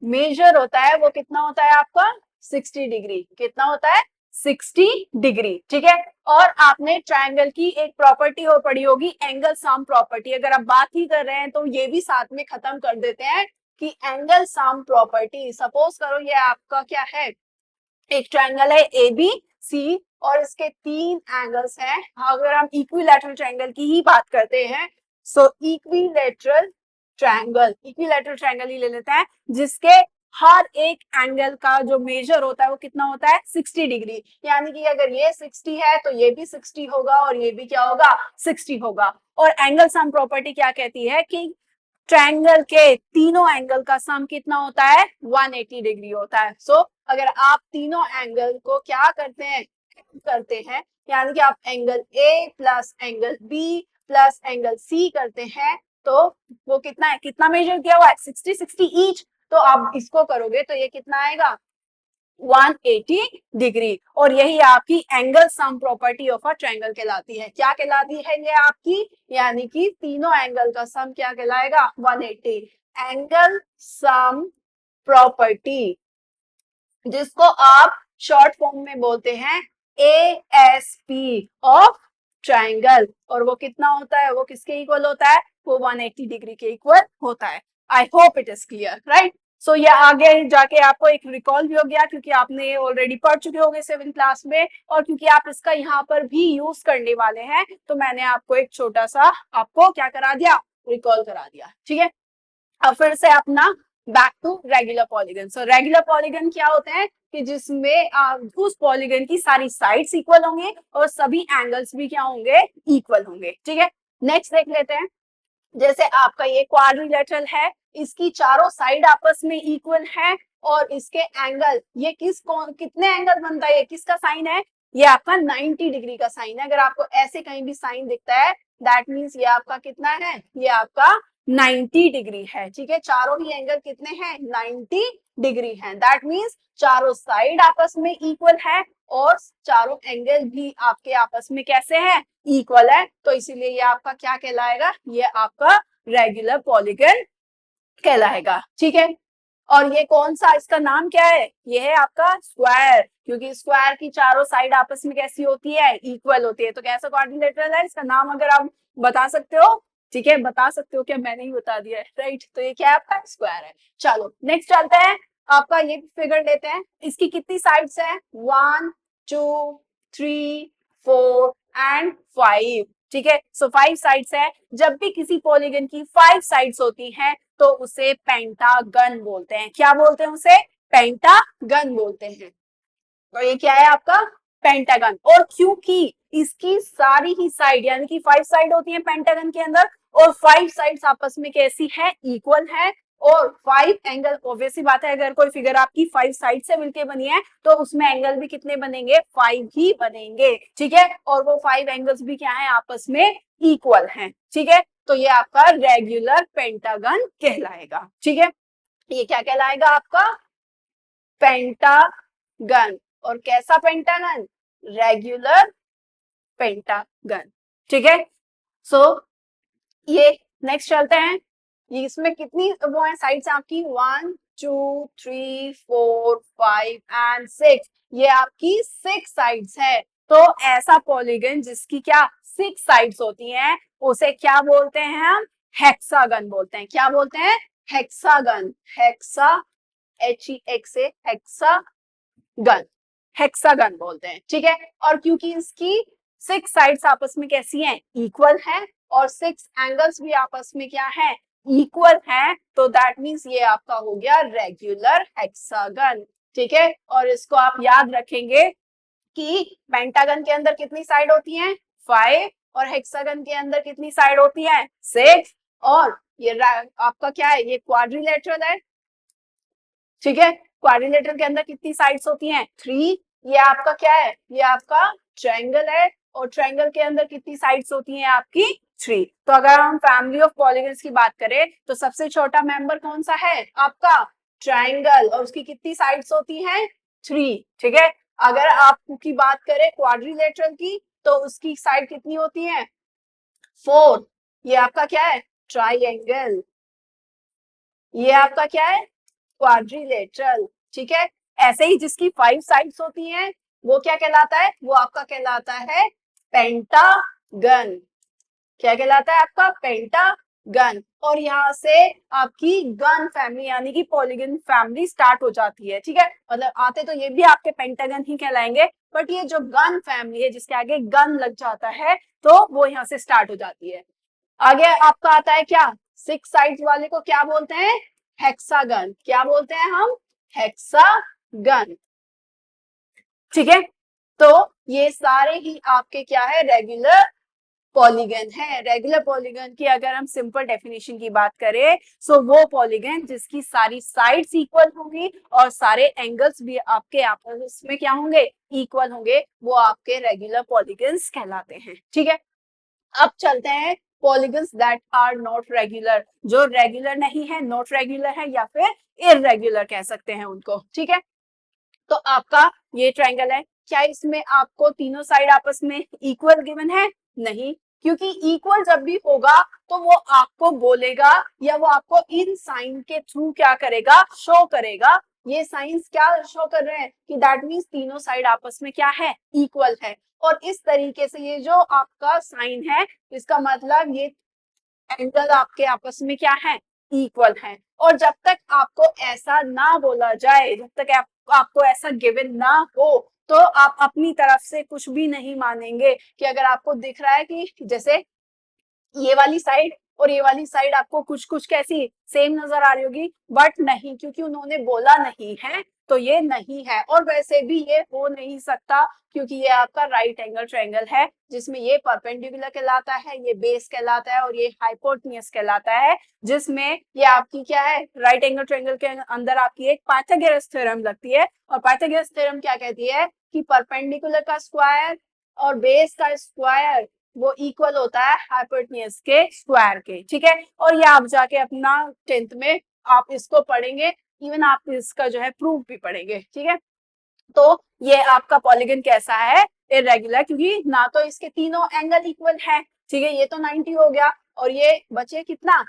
मेजर होता है वो कितना होता है आपका, 60 डिग्री। कितना होता है, 60 डिग्री, ठीक है। और आपने ट्रायंगल की एक प्रॉपर्टी और पढ़ी होगी, एंगल सम प्रॉपर्टी। अगर आप बात ही कर रहे हैं तो ये भी साथ में खत्म कर देते हैं कि एंगल सम प्रॉपर्टी, सपोज करो ये आपका क्या है, एक ट्रायंगल है ए बी सी और इसके तीन एंगल्स हैं। अगर हम इक्विलैटरल ट्रायंगल की ही बात करते हैं, सो इक्विलैटरल ट्रायंगल ही ले लेते हैं, जिसके हर एक एंगल का जो मेजर होता है वो कितना होता है, 60 डिग्री। यानी कि अगर ये 60 है तो ये भी 60 होगा और ये भी क्या होगा, 60 होगा। और एंगल सम प्रॉपर्टी क्या कहती है कि ट्रायंगल के तीनों एंगल का सम कितना होता है, 180 डिग्री होता है। सो अगर आप तीनों एंगल को क्या करते हैं, यानी कि आप angle A plus angle B plus angle C करते हैं, तो वो कितना है, कितना मेजर किया हुआ है, 60 60 ईच। तो आप इसको करोगे तो ये कितना आएगा, 180 डिग्री। और यही आपकी angle sum property of a triangle कहलाती है। क्या कहलाती है ये आपकी, यानी कि तीनों एंगल का सम क्या कहलाएगा, 180। एंगल सम प्रॉपर्टी, जिसको आप शॉर्ट फॉर्म में बोलते हैं ASP ऑफ ट्रायंगल। और वो कितना होता है, वो किसके इक्वल होता है, वो 180 डिग्री के इक्वल होता है। I hope it is clear, right. So ये आगे जाके आपको एक रिकॉल भी हो गया, क्योंकि आपने ऑलरेडी पढ़ चुके होंगे 7th क्लास में, और क्योंकि आप इसका यहाँ पर भी यूज करने वाले हैं तो मैंने आपको एक छोटा सा आपको क्या करा दिया, रिकॉल करा दिया, ठीक है। अब फिर से अपना back to regular polygon. So regular polygon क्या होते हैं कि जिसमें उस पॉलीगन की सारी साइड्स इक्वल होंगे और सभी एंगल्स भी क्या होंगे, इक्वल होंगे, ठीक है। नेक्स्ट देख लेते हैं, जैसे आपका ये क्वाड्रिलेटरल है, इसकी चारों साइड आपस में इक्वल है और इसके एंगल, ये कितने एंगल बनता है, ये किसका साइन है, ये आपका 90 डिग्री का साइन है। अगर आपको ऐसे कहीं भी साइन दिखता है दैट मींस ये आपका कितना है, ये आपका 90 डिग्री है, ठीक है। चारों ही एंगल कितने हैं, 90 डिग्री है, दैट मींस चारों साइड आपस में इक्वल है और चारों एंगल भी आपके आपस में कैसे हैं, इक्वल है। तो इसीलिए ये आपका क्या कहलाएगा, ये आपका रेगुलर पॉलीगन कहलाएगा, ठीक है। और ये कौन सा, इसका नाम क्या है, ये है आपका स्क्वायर, क्योंकि स्क्वायर की चारों साइड आपस में कैसी होती है, इक्वल होती है। तो कैसा क्वाड्रिलेटरल है, इसका नाम अगर आप बता सकते हो, ठीक है, बता सकते हो, क्या मैंने ही बता दिया है, राइट। तो ये क्या है आपका स्क्वायर है। चलो नेक्स्ट चलते हैं, आपका ये फिगर लेते हैं, इसकी कितनी साइड्स है, 1 2 3 4 एंड 5, ठीक है। सो 5 साइड्स है। जब भी किसी पॉलीगन की 5 साइड्स होती हैं तो उसे पेंटागन बोलते हैं। क्या बोलते हैं उसे, पेंटागन बोलते हैं। तो ये क्या है आपका, पेंटागन। और क्योंकि इसकी सारी ही साइड, यानी कि 5 साइड होती है पेंटागन के अंदर और 5 साइड्स आपस में कैसी है, इक्वल है। और 5 एंगल, ऑब्वियसली बात है, अगर कोई फिगर आपकी 5 साइड से मिलके बनी है तो उसमें एंगल भी कितने बनेंगे, 5 ही बनेंगे, ठीक है। और वो 5 एंगल्स भी क्या है, आपस में इक्वल हैं, ठीक है। तो ये आपका रेगुलर पेंटागन कहलाएगा, ठीक है। ये क्या कहलाएगा आपका पेंटागन। और कैसा पेंटागन? रेगुलर पेंटागन, ठीक है। सो ये नेक्स्ट चलते हैं। ये इसमें कितनी वो है साइड्स आपकी 1 2 3 4 5 एंड 6। ये आपकी 6 साइड्स है। तो ऐसा पॉलीगन जिसकी क्या 6 साइड्स होती हैं उसे क्या बोलते हैं हम? हेक्सागन बोलते हैं। क्या बोलते हैं? Hexagon. Hexa HEX hexagon, hexagon बोलते हैं, ठीक है। और क्योंकि इसकी 6 साइड्स आपस में कैसी हैं? इक्वल हैं। और 6 एंगल्स भी आपस में क्या है? इक्वल हैं। तो दैट मींस ये आपका हो गया रेगुलर हेक्सागन, ठीक है। और इसको आप याद रखेंगे कि पेंटागन के अंदर कितनी साइड होती हैं? 5। और हेक्सागन के अंदर कितनी साइड होती हैं? 6। और ये आपका क्या है? ये क्वाड्रिलेटरल है, ठीक है। क्वाड्रिलेटरल के अंदर कितनी साइड्स होती हैं? 3। ये आपका क्या है? ये आपका ट्रायंगल है। और ट्रायंगल के अंदर कितनी साइड्स होती हैं आपकी? 3। तो अगर हम फैमिली ऑफ पॉलीगन्स की बात करें तो सबसे छोटा मेंबर कौन सा है आपका? ट्रायंगल। और उसकी कितनी साइड्स होती हैं? 3, ठीक है। अगर आप की बात करें क्वाड्रिलेटरल की तो उसकी साइड कितनी होती है? 4। ये आपका क्या है? ट्राइंगल। ये आपका क्या है? क्वाड्रिलेटरल, ठीक है। ऐसे ही जिसकी 5 साइड्स होती हैं वो क्या कहलाता है? वो आपका कहलाता है पेंटागन। क्या कहलाता है आपका? पेंटागन। और यहाँ से आपकी गन फैमिली यानी कि पॉलीगन फैमिली स्टार्ट हो जाती है, ठीक है। मतलब आते तो ये भी आपके पेंटागन ही कहलाएंगे, बट ये जो गन फैमिली है जिसके आगे गन लग जाता है तो वो यहाँ से स्टार्ट हो जाती है। आगे आपका आता है क्या? 6 साइड्स वाले को क्या बोलते हैं? हेक्सागन। क्या बोलते हैं हम? हेक्सागन, ठीक है। तो ये सारे ही आपके क्या है? रेगुलर पॉलीगन है। रेगुलर पॉलीगन की अगर हम सिंपल डेफिनेशन की बात करें सो वो पॉलीगन जिसकी सारी साइड्स इक्वल होंगी और सारे एंगल्स भी आपके आपस में क्या होंगे? इक्वल होंगे, वो आपके रेगुलर पॉलीगन्स कहलाते हैं, ठीक है। अब चलते हैं polygons that are not regular, जो रेगुलर नहीं है, नॉट रेगुलर है या फिर इररेगुलर कह सकते हैं उनको, ठीक है। तो आपका ये ट्रायंगल है, क्या इसमें आपको तीनों साइड आपस में इक्वल गिवन है? नहीं, क्योंकि इक्वल जब भी होगा तो वो आपको बोलेगा या वो आपको इन साइन के थ्रू क्या करेगा? शो करेगा। ये साइंस क्या शो कर रहे हैं कि दैट मींस तीनों साइड आपस में क्या है? इक्वल है। और इस तरीके से ये जो आपका साइन है इसका मतलब ये एंगल आपके आपस में क्या है? इक्वल है। और जब तक आपको ऐसा ना बोला जाए, जब तक आपको ऐसा गिवन ना हो तो आप अपनी तरफ से कुछ भी नहीं मानेंगे। कि अगर आपको दिख रहा है कि जैसे ये वाली साइड और ये वाली साइड आपको कुछ कुछ कैसी सेम नजर आ रही होगी, बट नहीं, क्योंकि उन्होंने बोला नहीं है तो ये नहीं है। और वैसे भी ये हो नहीं सकता क्योंकि ये आपका राइट एंगल ट्रायंगल है जिसमें ये परपेंडिकुलर कहलाता है, ये बेस कहलाता है और ये हाइपोटेन्यूज कहलाता है, जिसमें ये आपकी क्या है? राइट एंगल ट्रायंगल के अंदर आपकी एक पाइथागोरस थ्योरम लगती है। और पाइथागोरस थ्योरम क्या कहती है कि परपेंडिकुलर का स्क्वायर और बेस का स्क्वायर वो इक्वल होता है हाइपोटेन्यूज के स्क्वायर के, ठीक है। और ये आप जाके अपना 10th में आप इसको पढ़ेंगे, इवन आप इसका जो है प्रूफ भी पढ़ेंगे, ठीक है। तो ये आपका पॉलीगन कैसा है? इरेगुलर, क्योंकि ना तो इसके तीनों एंगल इक्वल है, ठीक है। ये तो 90 हो गया और ये बचे कितना?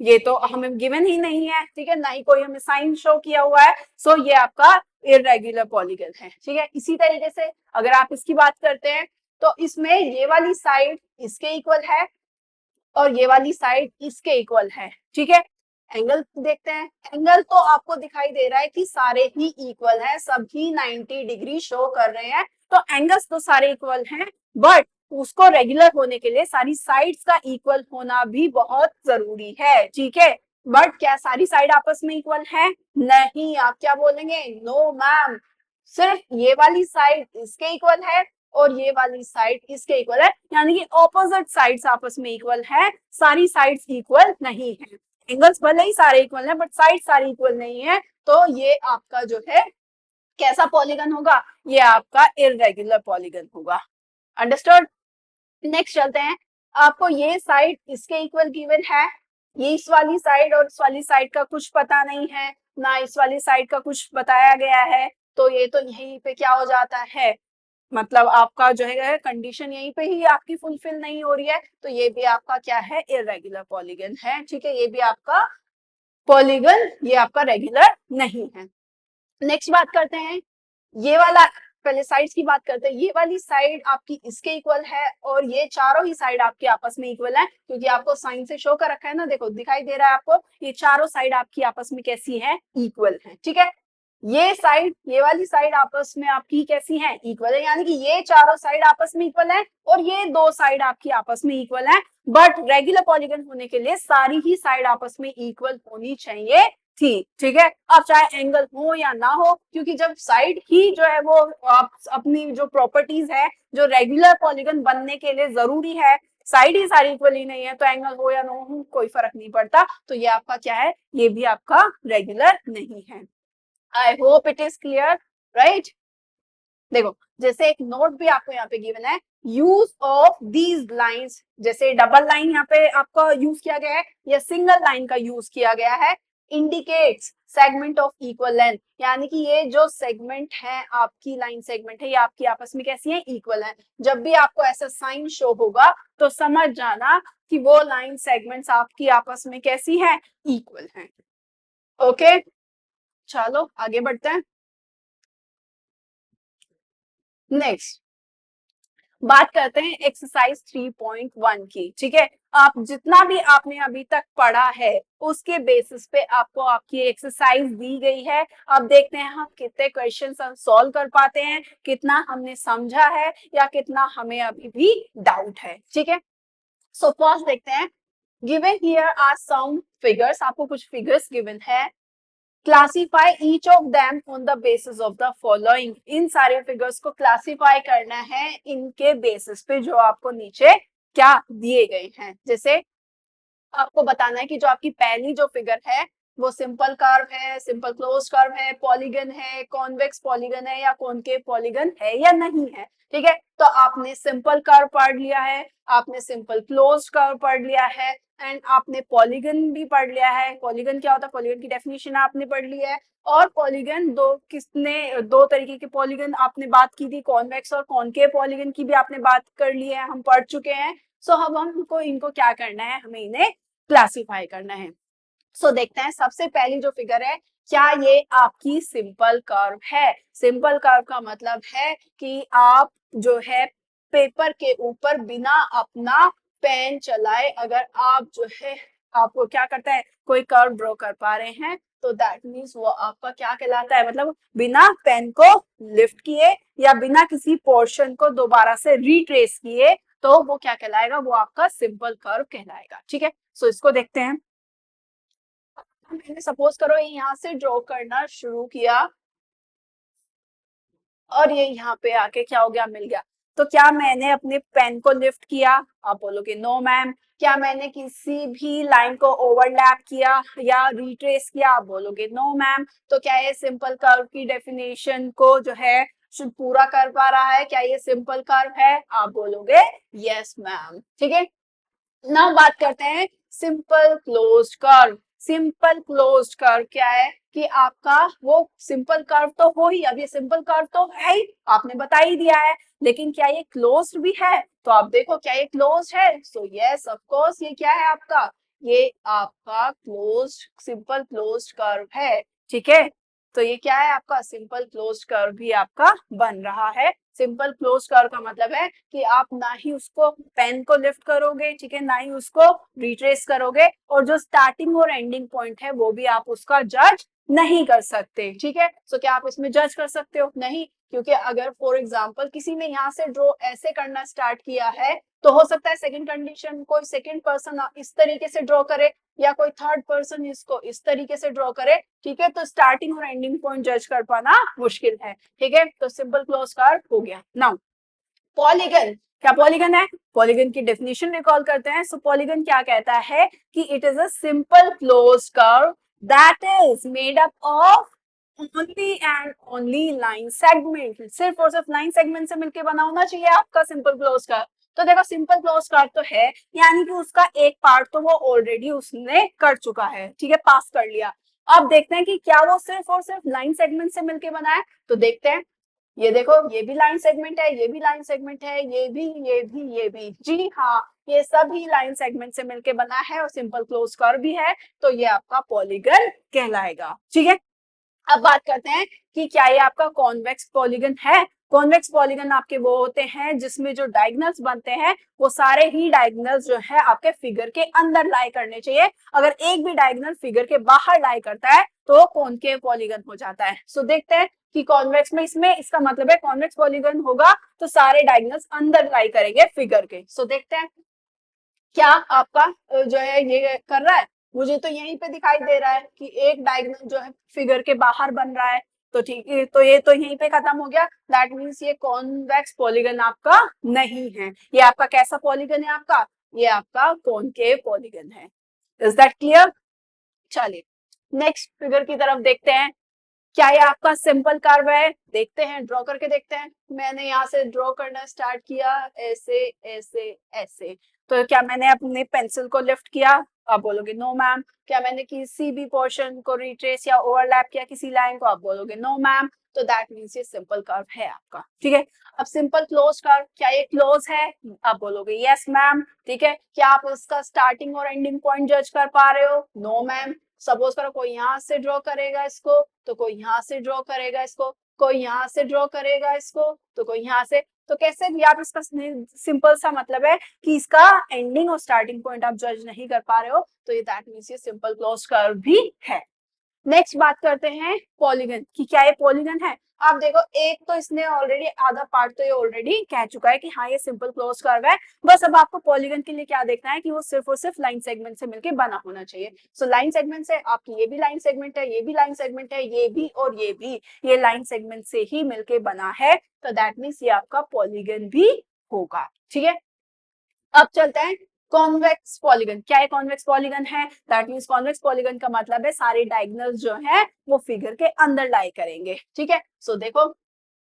ये तो हमें गिवन ही नहीं है, ठीक है, ना ही कोई हमें साइन शो किया हुआ है। सो ये आपका इरेगुलर पॉलीगन है, ठीक है। इसी तरीके से अगर आप इसकी बात करते हैं तो इसमें ये वाली साइड इसके इक्वल है और ये वाली साइड इसके इक्वल है, ठीक है। एंगल देखते हैं। एंगल तो आपको दिखाई दे रहा है कि सारे ही इक्वल है, सभी 90 डिग्री शो कर रहे हैं। तो एंगल्स तो सारे इक्वल हैं, बट उसको रेगुलर होने के लिए सारी साइड्स का इक्वल होना भी बहुत जरूरी है, ठीक है। बट क्या सारी साइड आपस में इक्वल है? नहीं। आप क्या बोलेंगे? नो मैम, सिर्फ ये वाली साइड इसके इक्वल है और ये वाली साइड इसके इक्वल है, यानी कि ऑपोजिट साइड्स आपस में इक्वल है, सारी साइड्स इक्वल नहीं है। एंगल्स भले ही सारे इक्वल हैं बट साइड सारी इक्वल नहीं है। तो ये आपका जो है कैसा पॉलीगन होगा? ये आपका इररेगुलर पॉलीगन होगा। अंडरस्टूड? नेक्स्ट चलते हैं। आपको ये साइड इसके इक्वल गिवन है, ये इस वाली साइड और इस वाली साइड का कुछ पता नहीं है, ना इस वाली साइड का कुछ बताया गया है, तो ये तो यहीं पे क्या हो जाता है, मतलब आपका जो है कंडीशन यहीं पे ही आपकी फुलफिल नहीं हो रही है, तो ये भी आपका क्या है, इरेगुलर पॉलीगन है। ठीक है, ये भी आपका पॉलीगन, ये आपका रेगुलर नहीं है। नेक्स्ट बात करते हैं, ये वाला, पहले साइड्स की बात करते हैं। ये वाली साइड आपकी इसके इक्वल है और ये चारों ही साइड आपके आपस में इक्वल है, क्योंकि आपको साइन से शो कर रखा है ना, देखो दिखाई दे रहा है आपको, ये चारों साइड आपकी आपस में कैसी है, इक्वल है। ठीक है, ये साइड, ये वाली साइड आपस में आपकी कैसी है, इक्वल है, यानी कि ये चारों साइड आपस में इक्वल है और ये दो साइड आपकी आपस में इक्वल है। बट रेगुलर पॉलीगन होने के लिए सारी ही साइड आपस में इक्वल होनी चाहिए थी। ठीक है, अब चाहे एंगल हो या ना हो, क्योंकि जब साइड ही जो है वो आप अपनी जो प्रॉपर्टीज है जो रेगुलर पॉलीगन बनने के लिए जरूरी है, साइड ही सारी इक्वली नहीं है, तो एंगल हो या ना हो कोई फर्क नहीं पड़ता, तो ये आपका क्या है, ये भी आपका रेगुलर नहीं है। I hope it is clear, right. देखो, जैसे एक नोट भी आपको यहाँ पे गिवन है, यूज ऑफ दीज लाइंस, जैसे डबल लाइन यहाँ पे आपका यूज किया गया है या सिंगल लाइन का यूज किया गया है, indicates segment of equal length, यानी कि ये जो सेगमेंट है, आपकी लाइन सेगमेंट है, ये आपकी आपस में कैसी है, इक्वल है। जब भी आपको ऐसा साइन शो होगा तो समझ जाना कि वो लाइन सेगमेंट्स आपकी आपस में कैसी है, इक्वल है। ओके, चलो आगे बढ़ते हैं। नेक्स्ट बात करते हैं एक्सरसाइज 3.1 की। ठीक है, आप जितना भी आपने अभी तक पढ़ा है उसके बेसिस पे आपको आपकी एक्सरसाइज दी गई है। अब देखते हैं हम कितने क्वेश्चंस हम सॉल्व कर पाते हैं, कितना हमने समझा है या कितना हमें अभी भी डाउट है। ठीक है, सो फर्स्ट देखते हैं, given here are some figures, आपको कुछ फिगर्स गिवन है, classify each of them on the basis of the following, इन सारे फिगर्स को क्लासीफाई करना है इनके बेसिस पे जो आपको नीचे क्या दिए गए हैं। जैसे आपको बताना है कि जो आपकी पहली जो फिगर है वो सिंपल कर्व है, सिंपल क्लोज कर्व है, पॉलीगन है, कॉन्वेक्स पॉलीगन है या कॉनकेव पॉलीगन है या नहीं है। ठीक है, तो आपने सिंपल कर्व पढ़ लिया है, आपने सिंपल क्लोज कर्व पढ़ लिया है एंड आपने पॉलीगन भी पढ़ लिया है। पॉलीगन क्या होता है, पॉलीगन की डेफिनेशन आपने पढ़ ली है। और पॉलीगन दो, किसने दो तरीके के पॉलीगन आपने बात की थी, कॉन्वेक्स और कॉनकेव पॉलीगन की भी आपने बात कर ली है, हम पढ़ चुके हैं। सो अब हमको इनको क्या करना है, हमें इन्हें क्लासिफाई करना है। सो देखते हैं, सबसे पहली जो फिगर है, क्या ये आपकी सिंपल कर्व है। सिंपल कर्व का मतलब है कि आप जो है पेपर के ऊपर बिना अपना पेन चलाए अगर आप जो है आपको क्या करता है, कोई कर्व ड्रॉ कर पा रहे हैं, तो दैट मीन्स वो आपका क्या कहलाता है, मतलब बिना पेन को लिफ्ट किए या बिना किसी पोर्शन को दोबारा से रिट्रेस किए, तो वो क्या कहलाएगा, वो आपका सिंपल कर्व कहलाएगा। ठीक है, सो इसको देखते हैं। मैंने सपोज करो ये यहाँ से ड्रॉ करना शुरू किया और ये यहाँ पे आके क्या हो गया, मिल गया, तो क्या मैंने अपने पेन को लिफ्ट किया, आप बोलोगे नो मैम। क्या मैंने किसी भी लाइन को ओवरलैप किया या रिट्रेस किया, आप बोलोगे नो मैम। तो क्या ये सिंपल कर्व की डेफिनेशन को जो है पूरा कर पा रहा है, क्या ये सिंपल कर्व है, आप बोलोगे यस मैम। ठीक है, नाउ बात करते हैं simple closed curve. Simple closed curve क्या है कि आपका वो सिंपल कर्व तो हो ही, अब ये सिंपल कर्व तो है ही, आपने बता ही दिया है, लेकिन क्या ये क्लोज्ड भी है, तो आप देखो क्या ये क्लोज्ड है, सो यस ऑफ कोर्स ये क्या है आपका, ये आपका क्लोज्ड सिंपल क्लोज्ड कर्व है। ठीक है, तो ये क्या है आपका सिंपल क्लोज्ड कर्व भी आपका बन रहा है। सिंपल क्लोज कर्व का मतलब है कि आप ना ही उसको पेन को लिफ्ट करोगे, ठीक है, ना ही उसको रिट्रेस करोगे, और जो स्टार्टिंग और एंडिंग पॉइंट है वो भी आप उसका जज नहीं कर सकते। ठीक है, सो क्या आप इसमें जज कर सकते हो, नहीं, क्योंकि अगर फॉर एग्जांपल किसी ने यहाँ से ड्रॉ ऐसे करना स्टार्ट किया है, तो हो सकता है सेकंड कंडीशन कोई सेकंड पर्सन इस तरीके से ड्रॉ करे या कोई थर्ड पर्सन इसको इस तरीके से ड्रॉ करे। ठीक है, तो स्टार्टिंग और एंडिंग पॉइंट जज कर पाना मुश्किल है। ठीक है, तो सिंपल क्लोज कर्व हो गया। नाउ पॉलीगन, क्या पॉलीगन है, पॉलीगन की डेफिनेशन रिकॉल करते हैं। सो पॉलीगन क्या कहता है कि it is a simple close curve that is made up of only and only line segment, सिर्फ और सिर्फ लाइन सेगमेंट से मिलकर बना होना चाहिए आपका सिंपल क्लोज कर्व। तो देखो सिंपल क्लोज कर्व तो है, यानी कि उसका एक पार्ट तो वो ऑलरेडी उसने कर चुका है, ठीक है, पास कर लिया। अब देखते हैं कि क्या वो सिर्फ और सिर्फ लाइन सेगमेंट से मिलके बना है, तो देखते हैं। ये देखो, ये भी लाइन सेगमेंट है, ये भी लाइन सेगमेंट है, ये भी, ये भी, ये भी, जी हाँ, ये सभी लाइन सेगमेंट से मिलके बना है और सिंपल क्लोज कर्व भी है, तो ये आपका पॉलीगन कहलाएगा, ठीक है। अब बात करते हैं कि क्या ये आपका कॉन्वेक्स पॉलीगन है। कॉन्वेक्स पॉलीगन आपके वो होते हैं जिसमें जो डायगोनल्स बनते हैं वो सारे ही डायगोनल्स जो है आपके फिगर के अंदर लाई करने चाहिए। अगर एक भी डायगोनल फिगर के बाहर लाई करता है तो कॉनकेव पॉलीगन हो जाता है। सो देखते हैं कि कॉन्वेक्स में, इसमें इसका मतलब है कॉन्वेक्स पॉलीगन होगा तो सारे डायगोनल्स अंदर लाई करेंगे फिगर के। सो देखते हैं क्या आपका जो है ये कर रहा है। मुझे तो यहीं पे दिखाई दे रहा है कि एक डायगोनल जो है फिगर के बाहर बन रहा है, तो ठीक है, तो ये तो यहीं पे खत्म हो गया। दैट मीन्स ये कॉन्वेक्स पॉलीगन आपका नहीं है। ये आपका कैसा पॉलीगन है आपका, ये आपका कॉनकेव पॉलीगन है। Is that clear? चलिए नेक्स्ट फिगर की तरफ देखते हैं। क्या ये आपका सिंपल कर्व है, देखते हैं, ड्रॉ करके देखते हैं। मैंने यहाँ से ड्रॉ करना स्टार्ट किया, ऐसे ऐसे ऐसे, तो क्या मैंने अपने पेंसिल को लिफ्ट किया, आप बोलोगे नो मैम। क्या मैंने किसी भी पोर्शन को रिट्रेस या ओवरलैप किया किसी लाइन को, आप बोलोगे नो मैम। तो दैट मीन्स ये सिंपल कर्व है आपका, ठीक है। अब सिंपल क्लोज कर्व, क्या ये क्लोज है, आप बोलोगे यस मैम, ठीक है। क्या आप इसका स्टार्टिंग और एंडिंग पॉइंट जज कर पा रहे हो, नो मैम। सपोज करो कोई यहाँ से ड्रॉ करेगा इसको, तो कोई यहाँ से ड्रॉ करेगा इसको, कोई यहाँ से ड्रॉ करेगा इसको, तो कोई यहाँ से, तो कैसे भी आप इसका सिंपल सा मतलब है कि इसका एंडिंग और स्टार्टिंग पॉइंट आप जज नहीं कर पा रहे हो, तो ये दैट मींस ये सिंपल क्लोज कर्व भी है। नेक्स्ट बात करते हैं पॉलीगन की, क्या ये पॉलीगन है। आप देखो एक तो इसने ऑलरेडी आधा पार्ट तो ये ऑलरेडी कह चुका है कि हाँ ये सिंपल क्लोज कर्व है। बस अब आपको पॉलीगन के लिए क्या देखना है कि वो सिर्फ और सिर्फ लाइन सेगमेंट से मिलके बना होना चाहिए। सो लाइन सेगमेंट से आपकी ये भी लाइन सेगमेंट है, ये भी लाइन सेगमेंट है, ये भी और ये भी, ये लाइन सेगमेंट से ही मिलके बना है, तो दैट मीन्स ये आपका पॉलीगन भी होगा, ठीक है। अब चलते हैं कॉन्वेक्स पॉलीगन। क्या है कॉन्वेक्स पॉलीगन है, दैट मींस कॉन्वेक्स पॉलीगन का मतलब है सारे डायगोनल्स जो है वो फिगर के अंदर लाई करेंगे, ठीक है। सो देखो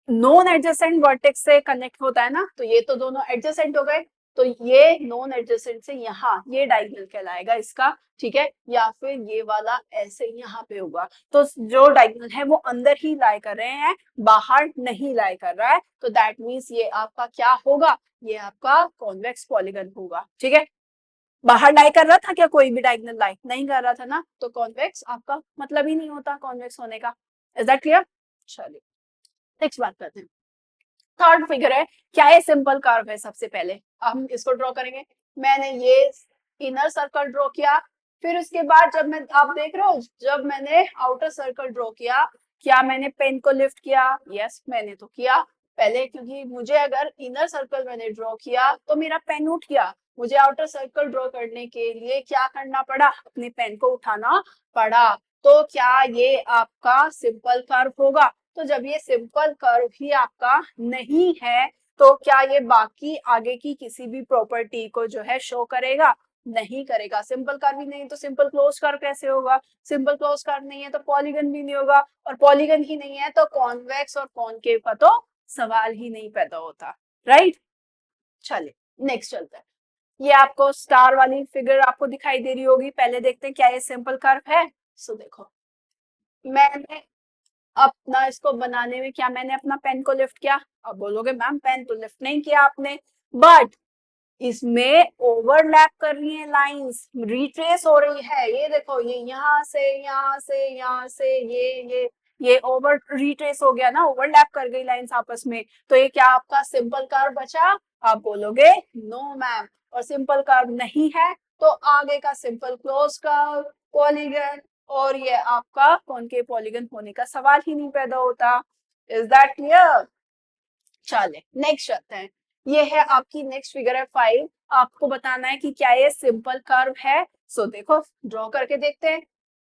नॉन एडजेसेंट वर्टेक्स से कनेक्ट होता है ना, तो ये तो दोनों एडजेसेंट हो गए, तो ये नॉन एडजेसेंट से यहाँ ये डायगोनल कहलाएगा इसका, ठीक है। या फिर ये वाला ऐसे यहाँ पे होगा, तो जो डायगोनल है वो अंदर ही लाई कर रहे हैं, बाहर नहीं लाई कर रहा है, तो दैट मीन्स ये आपका क्या होगा, ये आपका कॉन्वेक्स पॉलीगन होगा, ठीक है। बाहर लाई कर रहा था क्या, कोई भी डायगोनल लाई नहीं कर रहा था ना, तो कॉन्वेक्स आपका मतलब ही नहीं होता कॉन्वेक्स होने का। Is that clear? चलिए नेक्स्ट बात करते हैं। थर्ड फिगर है, क्या ये सिंपल कर्व है। सबसे पहले हम इसको ड्रॉ करेंगे। मैंने ये इनर सर्कल ड्रॉ किया, फिर उसके बाद जब मैं, आप देख रहे हो जब मैंने आउटर सर्कल ड्रॉ किया, क्या मैंने पेन को लिफ्ट किया, यस मैंने तो किया पहले, क्योंकि मुझे अगर इनर सर्कल मैंने ड्रॉ किया तो मेरा पेन उठ गया। मुझे आउटर सर्कल ड्रॉ करने के लिए क्या करना पड़ा, अपने पेन को उठाना पड़ा। तो क्या ये आपका सिंपल कर्व होगा, तो जब ये सिंपल कर्व ही आपका नहीं है तो क्या ये बाकी आगे की किसी भी प्रॉपर्टी को जो है शो करेगा, नहीं करेगा। सिंपल कर्व ही नहीं तो सिंपल क्लोज कर्व कैसे होगा, सिंपल क्लोज कर्व नहीं है तो पॉलीगन भी नहीं होगा, और पॉलीगन ही नहीं है तो कॉन्वेक्स और कॉनकेव का तो सवाल ही नहीं पैदा होता, राइट। चलिए नेक्स्ट चलते हैं। ये आपको स्टार वाली फिगर आपको दिखाई दे रही होगी, पहले देखते हैं क्या ये सिंपल कर्व है। सो देखो मैंने अपना इसको बनाने में क्या मैंने अपना पेन को लिफ्ट किया, अब बोलोगे मैम पेन तो लिफ्ट नहीं किया आपने, बट इसमें ओवरलैप कर रही है लाइंस, रिट्रेस हो रही है। ये देखो ये यहाँ से यहाँ से यहाँ से ये ओवर रिट्रेस हो गया ना, ओवरलैप कर गई लाइंस आपस में, तो ये क्या आपका सिंपल कर्व बचा, आप बोलोगे नो मैम। और सिंपल कर्व नहीं है तो आगे का सिंपल क्लोज कर्व, पॉलीगन और ये आपका कॉनकेव पॉलीगन होने का सवाल ही नहीं पैदा होता। Is that clear? चले नेक्स्ट चलते हैं। ये है आपकी नेक्स्ट फिगर है 5। आपको बताना है कि क्या ये सिंपल कर्व है। सो देखो ड्रॉ करके देखते हैं।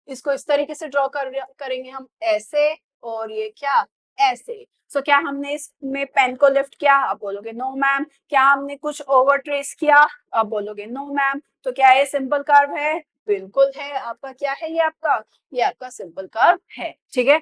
इसको इस तरीके से ड्रॉ करेंगे हम, ऐसे, और ये क्या ऐसे। सो क्या हमने इसमें पेन को लिफ्ट किया, आप बोलोगे नो मैम। क्या हमने कुछ ओवर ट्रेस किया, आप बोलोगे नो मैम। तो क्या ये सिंपल कर्व है, बिल्कुल है। आपका क्या है, ये आपका सिंपल कर्व है, ठीक है।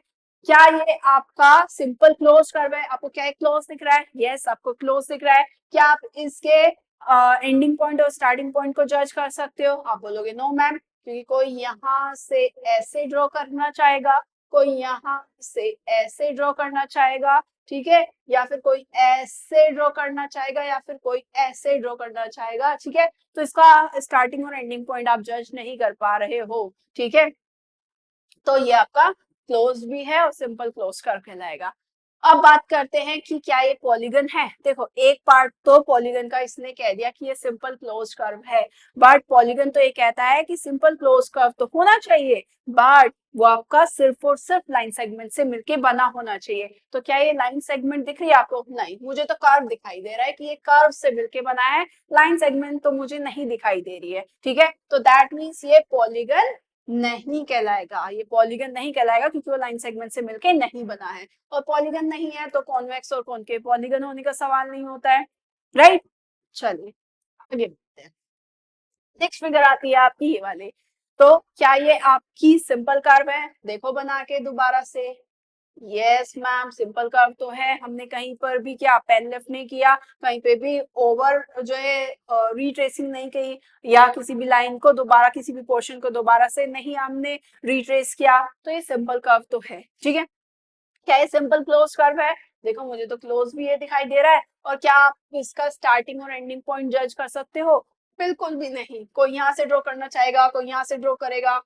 क्या ये आपका सिंपल क्लोज कर्व है, आपको क्या क्लोज दिख रहा है, यस आपको क्लोज दिख रहा है। क्या आप इसके एंडिंग पॉइंट और स्टार्टिंग पॉइंट को जज कर सकते हो? आप बोलोगे नो मैम, क्योंकि कोई यहाँ से ऐसे ड्रॉ करना चाहेगा, कोई यहाँ से ऐसे ड्रॉ करना चाहेगा, ठीक है, या फिर कोई ऐसे ड्रॉ करना चाहेगा, या फिर कोई ऐसे ड्रॉ करना चाहेगा, ठीक है। तो इसका स्टार्टिंग और एंडिंग पॉइंट आप जज नहीं कर पा रहे हो, ठीक है। तो ये आपका क्लोज भी है और सिंपल क्लोज कर्व कहलाएगा। अब बात करते हैं कि क्या ये पॉलीगन है। देखो एक पार्ट तो पॉलीगन का इसने कह दिया कि ये सिंपल क्लोज कर्व है, बट पॉलीगन तो ये कहता है कि सिंपल क्लोज कर्व तो होना चाहिए, बट वो आपका सिर्फ और सिर्फ लाइन सेगमेंट से मिलके बना होना चाहिए। तो क्या ये लाइन सेगमेंट दिख रही है आपको? नहीं, मुझे तो कर्व दिखाई दे रहा है कि ये कर्व से मिलके बना है, लाइन सेगमेंट तो मुझे नहीं दिखाई दे रही है, ठीक है। तो दैट मीन्स ये पॉलीगन नहीं कहलाएगा, ये पॉलीगन नहीं कहलाएगा क्योंकि वो लाइन सेगमेंट से मिलके नहीं बना है। और पॉलीगन नहीं है तो कॉन्वेक्स और कॉनकेव पॉलीगन होने का सवाल नहीं होता है, राइट। चलिए आगे बढ़ते हैं। नेक्स्ट फिगर आती है आपकी ये वाली। तो क्या ये आपकी सिंपल कर्व है? देखो बना के दोबारा से। यस मैम, सिंपल कर्व तो है। हमने कहीं पर भी क्या पेन लेफ्ट नहीं किया, कहीं पे भी ओवर जो है रिट्रेसिंग नहीं की, या किसी भी लाइन को दोबारा, किसी भी पोर्शन को दोबारा से नहीं हमने रिट्रेस किया, तो ये सिंपल कर्व तो है, ठीक है। क्या ये सिंपल क्लोज कर्व है? देखो मुझे तो क्लोज भी ये दिखाई दे रहा है। और क्या आप इसका स्टार्टिंग और एंडिंग पॉइंट जज कर सकते हो? बिल्कुल भी नहीं। कोई यहाँ से ड्रॉ करना चाहेगा, कोई यहाँ से ड्रॉ करेगा,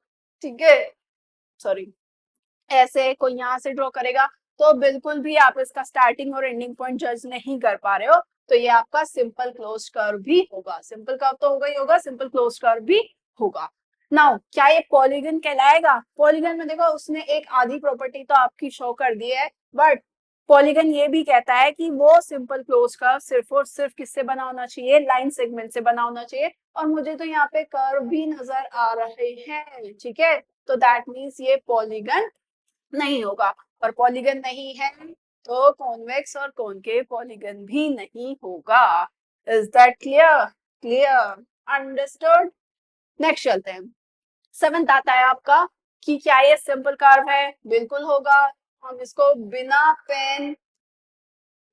ठीक है, सॉरी, ऐसे कोई यहाँ से ड्रॉ करेगा, तो बिल्कुल भी आप इसका स्टार्टिंग और एंडिंग पॉइंट जज नहीं कर पा रहे हो। तो ये आपका सिंपल क्लोज कर्व भी होगा। सिंपल कर्व तो होगा ही होगा, सिंपल क्लोज कर्व भी होगा। नाउ क्या ये पॉलीगन कहलाएगा? पॉलीगन में देखो उसने एक आधी प्रॉपर्टी तो आपकी शो कर दी है, बट पॉलीगन ये भी कहता है कि वो सिंपल क्लोज कर्व सिर्फ और सिर्फ किससे बना होना चाहिए? लाइन सेगमेंट से बना होना चाहिए। और मुझे तो यहाँ पे कर्व भी नजर आ रहे हैं, ठीक है। तो दैट मीन्स ये पॉलीगन नहीं होगा। और पॉलीगन नहीं है तो कॉन्वेक्स और कॉनकेव पॉलीगन भी नहीं होगा। Is that clear? Clear, understood. Next चलते हैं। सेवेंथ आता है आपका कि क्या ये सिंपल कर्व है? बिल्कुल होगा। हम इसको बिना पेन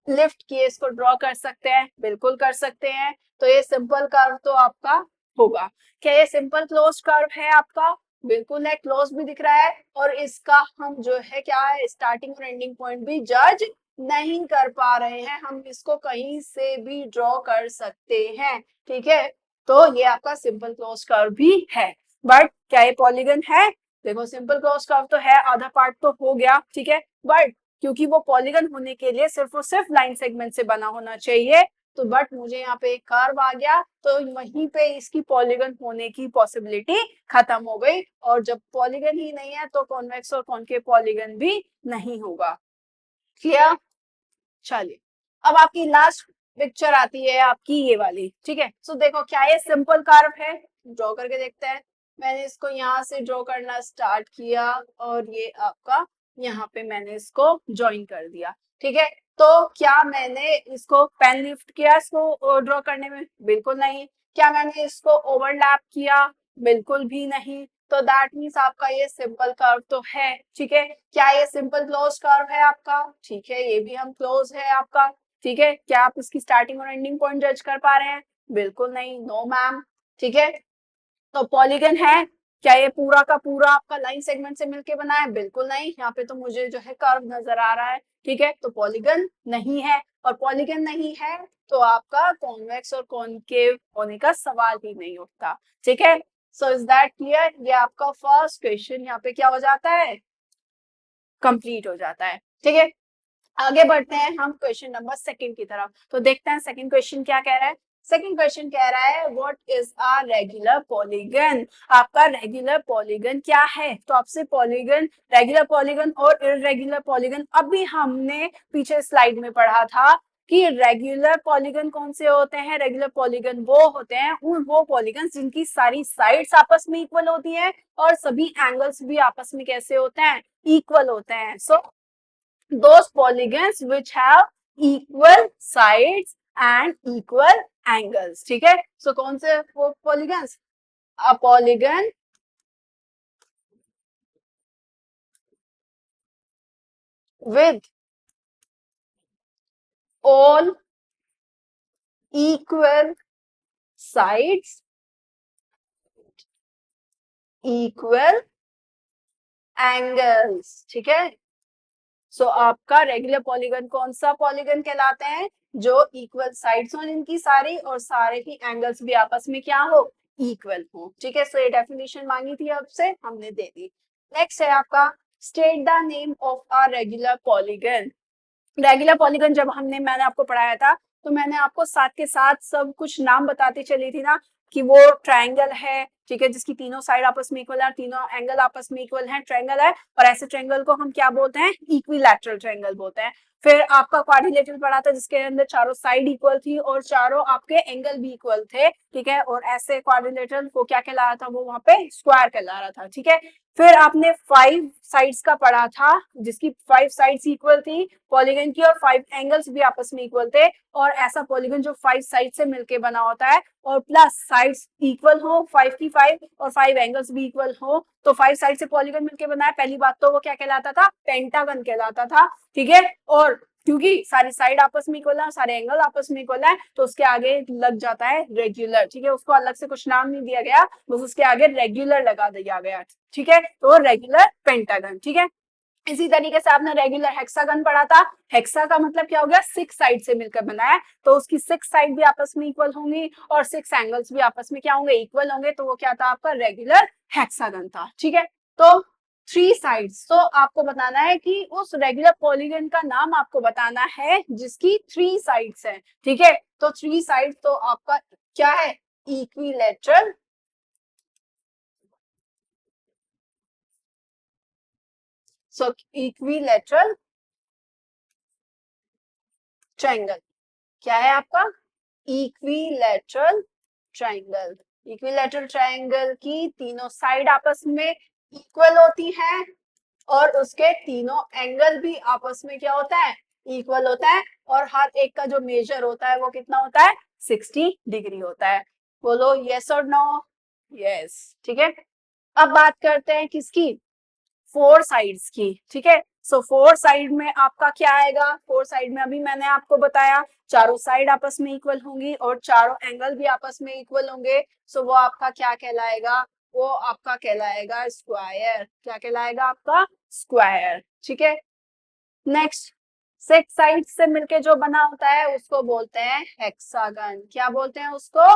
लिफ्ट किए इसको ड्रॉ कर सकते हैं, बिल्कुल कर सकते हैं। तो ये सिंपल कर्व तो आपका होगा। क्या ये सिंपल क्लोज कर्व है आपका? बिल्कुल है, क्लोज भी दिख रहा है। और इसका हम जो है क्या है, स्टार्टिंग और एंडिंग पॉइंट भी जज नहीं कर पा रहे हैं, हम इसको कहीं से भी ड्रॉ कर सकते हैं, ठीक है। तो ये आपका सिंपल क्लोज कर्व भी है। बट क्या ये पॉलीगन है? देखो सिंपल क्लोज कर्व तो है, आधा पार्ट तो हो गया, ठीक है। बट क्योंकि वो पॉलीगन होने के लिए सिर्फ और सिर्फ लाइन सेगमेंट से बना होना चाहिए, तो बट मुझे यहाँ पे एक कर्व आ गया, तो वहीं पे इसकी पॉलीगन होने की पॉसिबिलिटी खत्म हो गई। और जब पॉलीगन ही नहीं है तो कॉन्वेक्स और कॉनकेव पॉलीगन भी नहीं होगा। क्लियर? चलिए अब आपकी लास्ट पिक्चर आती है आपकी ये वाली, ठीक है। सो देखो क्या ये सिंपल कर्व है? ड्रॉ करके देखते हैं। मैंने इसको यहाँ से ड्रॉ करना स्टार्ट किया और ये आपका यहाँ पे मैंने इसको ज्वाइन कर दिया, ठीक है। तो क्या मैंने इसको पेन लिफ्ट किया इसको ड्रॉ करने में? बिल्कुल नहीं। क्या मैंने इसको ओवरलैप किया? बिल्कुल भी नहीं। तो दैट मीन्स आपका ये सिंपल कर्व तो है, ठीक है। क्या ये सिंपल क्लोज कर्व है आपका? ठीक है, ये भी हम क्लोज है आपका, ठीक है। क्या आप इसकी स्टार्टिंग और एंडिंग पॉइंट जज कर पा रहे हैं? बिल्कुल नहीं, नो मैम, ठीक है। तो पॉलीगन है? क्या ये पूरा का पूरा आपका लाइन सेगमेंट से मिलके बना है? बिल्कुल नहीं, यहाँ पे तो मुझे जो है कर्व नजर आ रहा है, ठीक है। तो पॉलीगन नहीं है। और पॉलीगन नहीं है तो आपका कॉन्वेक्स और कॉनकेव होने का सवाल ही नहीं उठता, ठीक है। So is that clear? ये आपका फर्स्ट क्वेश्चन यहाँ पे क्या हो जाता है, कंप्लीट हो जाता है, ठीक है। आगे बढ़ते हैं हम क्वेश्चन नंबर सेकंड की तरफ। तो देखते हैं सेकंड क्वेश्चन क्या कह रहा है। सेकंड क्वेश्चन कह रहा है what is a regular polygon? आपका रेगुलर पॉलीगन क्या है? तो आपसे पॉलीगन, रेगुलर पॉलीगन और इररेगुलर पॉलीगन, अभी हमने पीछे स्लाइड में पढ़ा था कि रेगुलर पॉलीगन कौन से होते हैं। रेगुलर पॉलीगन वो होते हैं वो पॉलीगन जिनकी सारी साइड्स आपस में इक्वल होती हैं और सभी एंगल्स भी आपस में कैसे होते हैं, इक्वल होते हैं। सो those polygons which have equal sides and equal angles, ठीक है। सो कौन से वो polygons? a polygon with all equal sides equal angles, ठीक है। सो आपका रेगुलर पॉलीगन कौन सा पॉलीगन कहलाते हैं? जो इक्वल साइड्स हो जिनकी सारी, और सारे ही एंगल्स भी आपस में क्या हो? इक्वल हो, ठीक है। सो ये डेफिनेशन मांगी थी आपसे, हमने दे दी। नेक्स्ट है आपका state the name of a regular polygon. Regular polygon जब मैंने आपको पढ़ाया था, तो मैंने आपको साथ के साथ सब कुछ नाम बताती चली थी ना, कि वो ट्रायंगल है, ठीक है, जिसकी तीनों साइड आपस में इक्वल है, तीनों एंगल आपस में इक्वल है, ट्रायंगल है। और ऐसे ट्रायंगल को हम क्या बोलते हैं? इक्विलैटरल ट्रायंगल बोलते हैं। फिर आपका क्वाड्रिलेटरल पढ़ा था, जिसके अंदर चारों साइड इक्वल थी और चारों आपके एंगल भी इक्वल थे, ठीक है। और ऐसे क्वाड्रिलेटरल को क्या कहला रहा था? वो वहां पे स्क्वायर कहला रहा था, ठीक है। फिर आपने 5 साइड्स का पढ़ा था, जिसकी 5 साइड्स इक्वल थी पॉलीगन की, और 5 एंगल्स भी आपस में इक्वल थे। और ऐसा पॉलीगन जो 5 साइड से मिलके बना होता है, और प्लस साइड्स इक्वल हो 5 की 5, और 5 एंगल्स भी इक्वल हो, तो 5 साइड से पॉलीगन मिलके बना है। पहली बात तो वो क्या कहलाता था? पेंटागन कहलाता था, ठीक है। और क्योंकि सारी साइड आपस में इक्वल है, सारे एंगल आपस में इक्वल है, तो उसके आगे लग जाता है रेगुलर, ठीक है। उसको अलग से कुछ नाम नहीं दिया गया, बस उसके आगे रेगुलर लगा दिया गया, ठीक है। तो रेगुलर पेंटागन, ठीक है। इसी तरीके से आपने रेगुलर हेक्सागन पढ़ा था। हेक्सा का मतलब क्या हो गया? 6 साइड से मिलकर बना है, तो उसकी 6 साइड भी आपस में इक्वल होंगी, और 6 एंगल्स भी आपस में क्या होंगे? इक्वल होंगे। तो वो क्या था? आपका रेगुलर हेक्सागन था, ठीक है। तो 3 साइड्स, तो आपको बताना है कि उस रेगुलर पॉलीगन का नाम आपको बताना है जिसकी 3 साइड्स है, ठीक है। तो 3 साइड तो आपका क्या है? इक्विलैटरल सो इक्विलैटरल ट्रायंगल क्या है आपका? Equilateral triangle. इक्विलैटरल ट्रायंगल की तीनों साइड आपस में इक्वल होती हैं, और उसके तीनों एंगल भी आपस में क्या होता है? इक्वल होता है। और हर एक का जो मेजर होता है वो कितना होता है? 60 डिग्री होता है। बोलो यस और नो? यस, ठीक है। अब बात करते हैं किसकी? 4 साइड्स की, ठीक है। सो 4 साइड में आपका क्या आएगा? 4 साइड में अभी मैंने आपको बताया, चारों साइड आपस में इक्वल होंगी और चारों एंगल भी आपस में इक्वल होंगे। सो वो आपका क्या कहलाएगा? वो आपका कहलाएगा स्क्वायर। क्या कहलाएगा? आपका स्क्वायर, ठीक है। नेक्स्ट, 6 साइड से मिलके जो बना होता है उसको बोलते हैं हेक्सागन। क्या बोलते हैं उसको?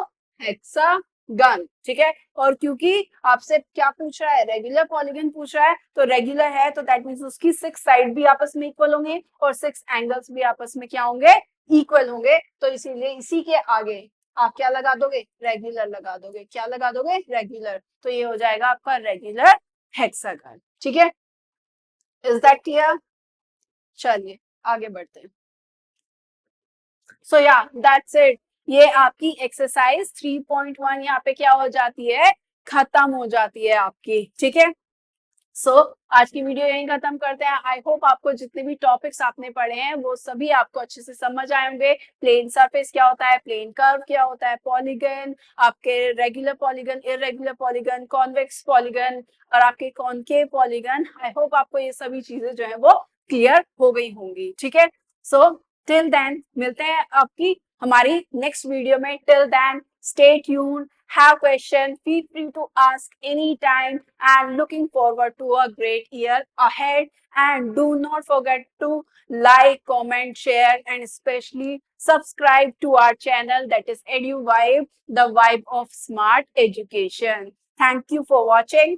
हेक्सागन, ठीक है। और क्योंकि आपसे क्या पूछ रहा है? रेगुलर पॉलीगन पूछ रहा है, तो रेगुलर है तो दैट मीन्स उसकी 6 साइड भी आपस में इक्वल होंगे, और 6 एंगल्स भी आपस में क्या होंगे? इक्वल होंगे। तो इसीलिए इसी के आगे आप क्या लगा दोगे? रेगुलर लगा दोगे। क्या लगा दोगे? रेगुलर। तो ये हो जाएगा आपका रेगुलर हेक्सागन, ठीक है। Is that clear? चलिए आगे बढ़ते हैं। सो या दैट्स इट। ये आपकी एक्सरसाइज 3.1 यहाँ पे क्या हो जाती है? खत्म हो जाती है आपकी, ठीक है। सो आज की वीडियो यहीं खत्म करते हैं। आई होप आपको जितने भी टॉपिक्स आपने पढ़े हैं वो सभी आपको अच्छे से समझ आए होंगे। प्लेन सरफेस क्या होता है, प्लेन कर्व क्या होता है, पॉलीगन, आपके regular polygon, irregular polygon, convex polygon, और आपके कॉनकेव पॉलीगन। आई होप आपको ये सभी चीजें जो है वो क्लियर हो गई होंगी, ठीक है। सो टिल देन मिलते हैं आपकी हमारी नेक्स्ट वीडियो में। Till then stay tuned, have question, feel free to ask anytime, and looking forward to a great year ahead. And do not forget to like, comment, share, and especially subscribe to our channel, that is EduVibe, the vibe of smart education. Thank you for watching.